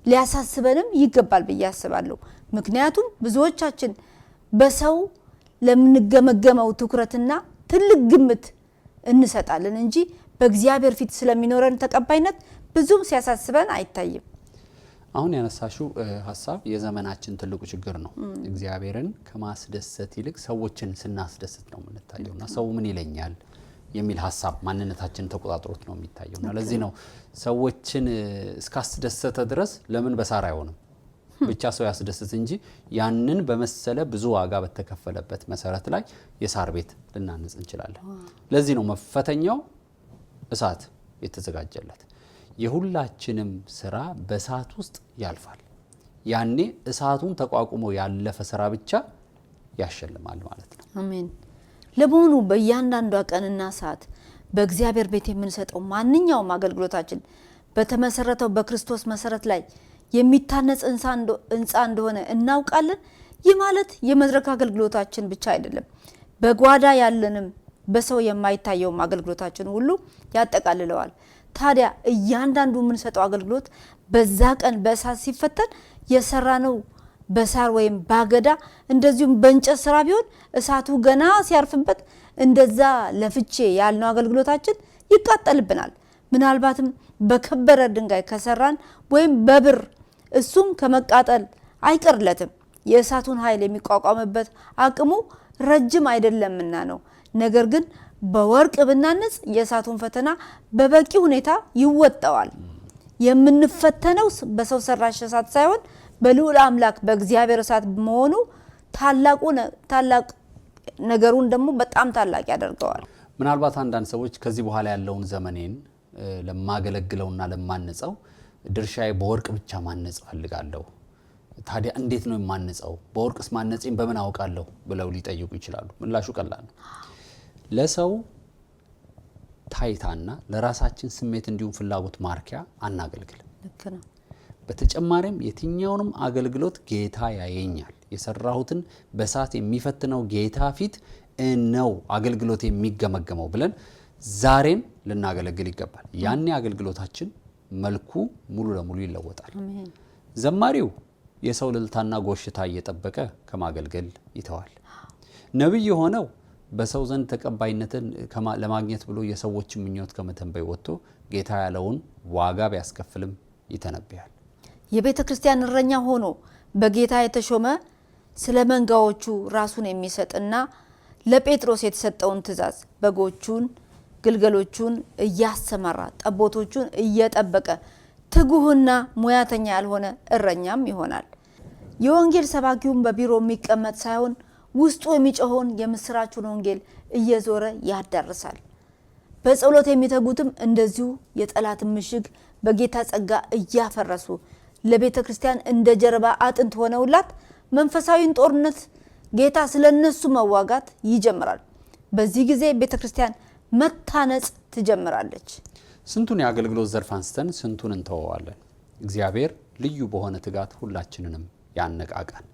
ሊያሳስበንም ይገባል ብዬ አስባለሁ። ምክንያቱም ብዙዎቻችን በሰው ለምንገመገመው ትኩረትና ትልቅ ግምት እንሰጣለን እንጂ በእግዚአብሔር ፊት ስለሚኖረን ተቀባይነት ብዙም ሲያሳስበን አይታይም። አሁን ያነሳሽው ሐሳብ የዘመናችን ትልቁ ችግር ነው። እግዚአብሔርን ከማስደሰት ይልቅ ሰዎችን ስናስደስት ነው የምንታየውና ሰው ምን ይለኛል የሚል ሐሳብ ማንነታችን ተቆጣጥሮት ነው የሚታየውና ለዚህ ነው ሰዎችን እስካስደሰተ ድረስ ለምን በሳር አይሆንም ብቻ ሰው ያስደስት እንጂ ያንን በመሰለ ብዙ ዋጋ በተከፈለበት መሰረት ላይ የሳር ቤት ልናንጽ እንችላለን። ለዚህ ነው መፈተኛው እሳት የተዘጋጀለት። የሁላችንም ስራ በእሳት ውስጥ ያልፋል። ያኔ እሳቱን ተቋቁሞ ያለፈ ስራ ብቻ ያሸልማል ማለት ነው። አሜን። ለመሆኑ በእያንዳንዷ ቀንና ሰዓት በእግዚአብሔር ቤት የምንሰጠው ማንኛውም አገልግሎታችን በተመሰረተው በክርስቶስ መሰረት ላይ የሚታነጽ ህንጻ እንደሆነ እናውቃለን። ይህ ማለት የመድረክ አገልግሎታችን ብቻ አይደለም፣ በጓዳ ያለንም በሰው የማይታየውም አገልግሎታችን ሁሉ ያጠቃልለዋል። ታዲያ እያንዳንዱ የምንሰጠው አገልግሎት በዛ ቀን በእሳት ሲፈተን የሰራነው በሳር ወይም ባገዳ እንደዚሁም በእንጨት ስራ ቢሆን እሳቱ ገና ሲያርፍበት እንደዛ ለፍቼ ያልነው አገልግሎታችን ይቃጠልብናል። ምናልባትም በከበረ ድንጋይ ከሰራን ወይም በብር እሱም ከመቃጠል አይቀርለትም። የእሳቱን ኃይል የሚቋቋምበት አቅሙ ረጅም አይደለምና ነው። ነገር ግን በወርቅ ብናነጽ የእሳቱን ፈተና በበቂ ሁኔታ ይወጣዋል። የምንፈተነው በሰው ሰራሽ እሳት ሳይሆን በልዑል አምላክ በእግዚአብሔር እሳት መሆኑ ታላቅ ነገሩን ደግሞ በጣም ታላቅ ያደርገዋል። ምናልባት አንዳንድ ሰዎች ከዚህ በኋላ ያለውን ዘመኔን ለማገለግለውና ለማነጸው ድርሻዬ በወርቅ ብቻ ማነጽ ፈልጋለሁ፣ ታዲያ እንዴት ነው የማነጸው? በወርቅስ ማነጽን በምን አውቃለሁ ብለው ሊጠይቁ ይችላሉ። ምላሹ ቀላል ነው። ለሰው ታይታና ለራሳችን ስሜት እንዲሁም ፍላጎት ማርኪያ አናገልግል። ልክ ነው። በተጨማሪም የትኛውንም አገልግሎት ጌታ ያየኛል፣ የሰራሁትን በእሳት የሚፈትነው ጌታ ፊት ነው አገልግሎት የሚገመገመው ብለን ዛሬን ልናገለግል ይገባል። ያኔ አገልግሎታችን መልኩ ሙሉ ለሙሉ ይለወጣል። ዘማሪው የሰው ልልታና ጎሽታ እየጠበቀ ከማገልገል ይተዋል። ነብይ የሆነው በሰው ዘንድ ተቀባይነትን ለማግኘት ብሎ የሰዎችን ምኞት ከመተንበይ ወጥቶ ጌታ ያለውን ዋጋ ቢያስከፍልም ይተነብያል። የቤተ ክርስቲያን እረኛ ሆኖ በጌታ የተሾመ ስለ መንጋዎቹ ራሱን የሚሰጥና ለጴጥሮስ የተሰጠውን ትእዛዝ በጎቹን ግልገሎቹን እያሰማራ ጠቦቶቹን እየጠበቀ ትጉህና ሙያተኛ ያልሆነ እረኛም ይሆናል። የወንጌል ሰባኪውን በቢሮ የሚቀመጥ ሳይሆን ውስጡ የሚጮኸውን የምስራቹን ወንጌል እየዞረ ያዳርሳል። በጸሎት የሚተጉትም እንደዚሁ የጠላትን ምሽግ በጌታ ጸጋ እያፈረሱ ለቤተ ክርስቲያን እንደ ጀርባ አጥንት ሆነውላት መንፈሳዊን ጦርነት ጌታ ስለነሱ መዋጋት ይጀምራል። በዚህ ጊዜ ቤተ ክርስቲያን መታነጽ ትጀምራለች። ስንቱን የአገልግሎት ዘርፍ አንስተን ስንቱን እንተዋዋለን። እግዚአብሔር ልዩ በሆነ ትጋት ሁላችንንም ያነቃቃል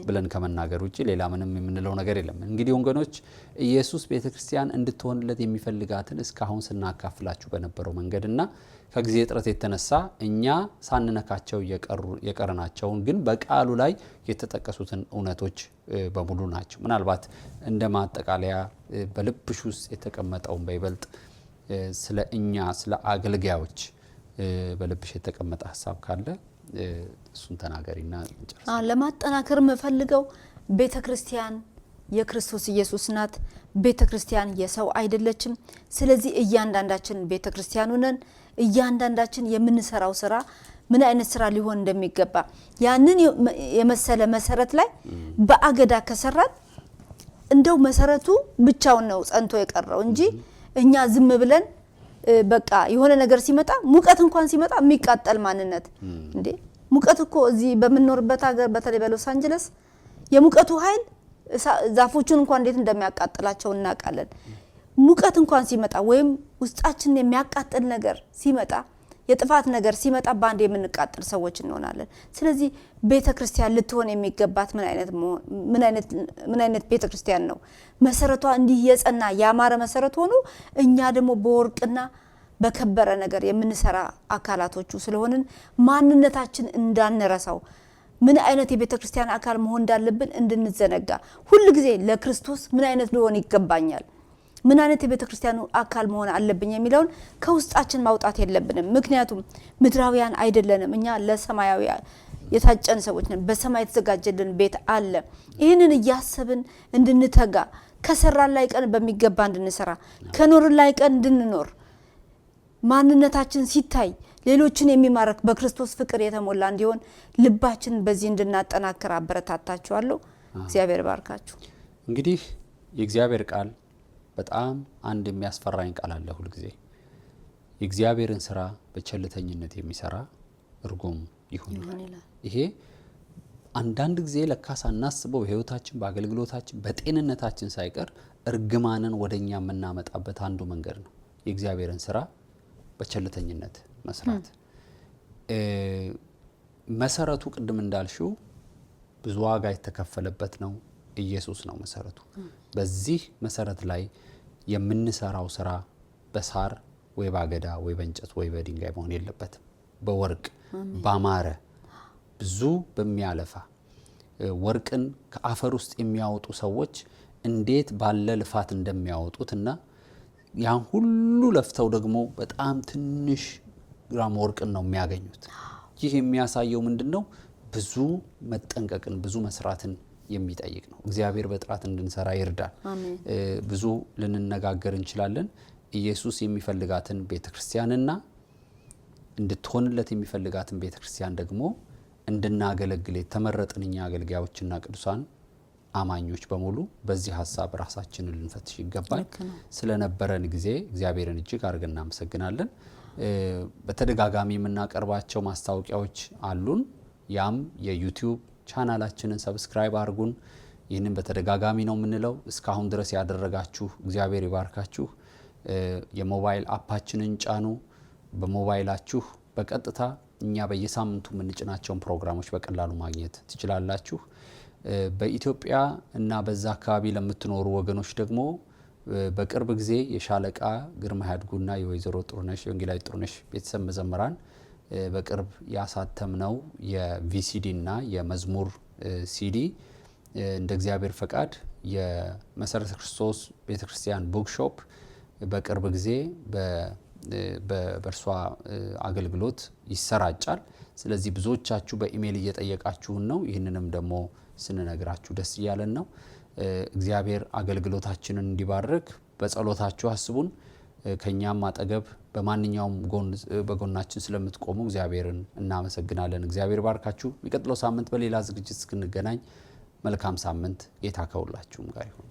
ብለን ከመናገር ውጪ ሌላ ምንም የምንለው ነገር የለም። እንግዲህ ወንገኖች ኢየሱስ ቤተክርስቲያን እንድትሆንለት የሚፈልጋትን እስካሁን ስናካፍላችሁ በነበረው መንገድና ከጊዜ ጥረት የተነሳ እኛ ሳንነካቸው የቀረናቸውን ግን በቃሉ ላይ የተጠቀሱትን እውነቶች በሙሉ ናቸው። ምናልባት እንደ ማጠቃለያ በልብሽ ውስጥ የተቀመጠውን በይበልጥ ስለ እኛ ስለ አገልጋዮች በልብሽ የተቀመጠ ሐሳብ ካለ እሱን ተናገሪና እንጨርስ። ለማጠናከር የምፈልገው ቤተክርስቲያን የክርስቶስ ኢየሱስ ናት። ቤተክርስቲያን የሰው አይደለችም። ስለዚህ እያንዳንዳችን ቤተክርስቲያኑ ነን። እያንዳንዳችን የምንሰራው ስራ ምን አይነት ስራ ሊሆን እንደሚገባ ያንን የመሰለ መሰረት ላይ በአገዳ ከሰራን እንደው መሰረቱ ብቻውን ነው ጸንቶ የቀረው እንጂ እኛ ዝም ብለን በቃ የሆነ ነገር ሲመጣ ሙቀት እንኳን ሲመጣ የሚቃጠል ማንነት እንዴ! ሙቀት እኮ እዚህ በመኖርበት ሀገር በተለይ በሎስ አንጀለስ የሙቀቱ ኃይል ዛፎቹን እንኳን እንዴት እንደሚያቃጥላቸው እናውቃለን። ሙቀት እንኳን ሲመጣ ወይም ውስጣችን የሚያቃጥል ነገር ሲመጣ የጥፋት ነገር ሲመጣ ባንድ የምንቃጠል ሰዎች እንሆናለን። ስለዚህ ቤተክርስቲያን ልትሆን የሚገባት ምን አይነት ቤተክርስቲያን ነው? መሰረቷ እንዲህ የጸና ያማረ መሰረት ሆኖ እኛ ደግሞ በወርቅና በከበረ ነገር የምንሰራ አካላቶቹ ስለሆንን ማንነታችን እንዳንረሳው ምን አይነት የቤተክርስቲያን አካል መሆን እንዳለብን እንድንዘነጋ ሁሉ ጊዜ ለክርስቶስ ምን አይነት ሊሆን ይገባኛል፣ ምን አይነት የቤተክርስቲያኑ አካል መሆን አለብኝ የሚለውን ከውስጣችን ማውጣት የለብንም። ምክንያቱም ምድራውያን አይደለንም፣ እኛ ለሰማያዊ የታጨን ሰዎች ነን። በሰማይ የተዘጋጀልን ቤት አለ። ይህንን እያሰብን እንድንተጋ ከሰራን ላይ ቀን በሚገባ እንድንሰራ ከኖርን ላይ ቀን እንድንኖር ማንነታችን ሲታይ ሌሎችን የሚማርክ በክርስቶስ ፍቅር የተሞላ እንዲሆን ልባችን በዚህ እንድናጠናክር አበረታታችኋለሁ። እግዚአብሔር ባርካችሁ። እንግዲህ የእግዚአብሔር ቃል በጣም አንድ የሚያስፈራኝ ቃል አለ ሁሉ ጊዜ የእግዚአብሔርን ስራ በቸልተኝነት የሚሰራ እርጉም ይሁን ይላል። ይሄ አንዳንድ ጊዜ ለካስ አናስበው በህይወታችን በአገልግሎታችን በጤንነታችን ሳይቀር እርግማንን ወደኛ የምናመጣበት አንዱ መንገድ ነው። የእግዚአብሔርን ስራ በቸልተኝነት መስራት መሰረቱ ቅድም እንዳልሽው ብዙ ዋጋ የተከፈለበት ነው። ኢየሱስ ነው መሰረቱ። በዚህ መሰረት ላይ የምንሰራው ስራ በሳር ወይ ባገዳ ወይ በእንጨት ወይ በድንጋይ መሆን የለበትም። በወርቅ ባማረ ብዙ በሚያለፋ ወርቅን ከአፈር ውስጥ የሚያወጡ ሰዎች እንዴት ባለ ልፋት እንደሚያወጡትና ያን ሁሉ ለፍተው ደግሞ በጣም ትንሽ ግራም ወርቅን ነው የሚያገኙት። ይህ የሚያሳየው ምንድነው? ብዙ መጠንቀቅን ብዙ መስራትን የሚጠይቅ ነው። እግዚአብሔር በጥራት እንድንሰራ ይርዳል። ብዙ ልንነጋገር እንችላለን። ኢየሱስ የሚፈልጋትን ቤተክርስቲያንና እንድትሆንለት የሚፈልጋትን ቤተክርስቲያን ደግሞ እንድናገለግል የተመረጥን እኛ አገልጋዮችና ቅዱሳን አማኞች በሙሉ በዚህ ሐሳብ ራሳችንን ልንፈትሽ ይገባል። ስለነበረን ጊዜ እግዚአብሔርን እጅግ አድርገን እናመሰግናለን። በተደጋጋሚ የምናቀርባቸው ማስታወቂያዎች አሉን። ያም የዩቲዩብ ቻናላችንን ሰብስክራይብ አድርጉን። ይህንን በተደጋጋሚ ነው የምንለው። እስካሁን ድረስ ያደረጋችሁ እግዚአብሔር ይባርካችሁ። የሞባይል አፓችንን ጫኑ። በሞባይላችሁ በቀጥታ እኛ በየሳምንቱ የምንጭናቸውን ፕሮግራሞች በቀላሉ ማግኘት ትችላላችሁ። በኢትዮጵያ እና በዛ አካባቢ ለምትኖሩ ወገኖች ደግሞ በቅርብ ጊዜ የሻለቃ ግርማ ያድጉና የወይዘሮ ጥሩነሽ የወንጌላዊ ጥሩነሽ ቤተሰብ መዘምራን በቅርብ ያሳተምነው የቪሲዲ እና የመዝሙር ሲዲ እንደ እግዚአብሔር ፈቃድ የመሰረተ ክርስቶስ ቤተክርስቲያን ቡክሾፕ በቅርብ ጊዜ በእርሷ አገልግሎት ይሰራጫል። ስለዚህ ብዙዎቻችሁ በኢሜይል እየጠየቃችሁን ነው። ይህንንም ደግሞ ስንነግራችሁ ደስ እያለን ነው። እግዚአብሔር አገልግሎታችንን እንዲባርክ በጸሎታችሁ አስቡን። ከኛም አጠገብ በማንኛውም በጎናችን ስለምትቆሙ እግዚአብሔርን እናመሰግናለን። እግዚአብሔር ባርካችሁ። የሚቀጥለው ሳምንት በሌላ ዝግጅት እስክንገናኝ መልካም ሳምንት። ጌታ ከሁላችሁም ጋር ይሁን።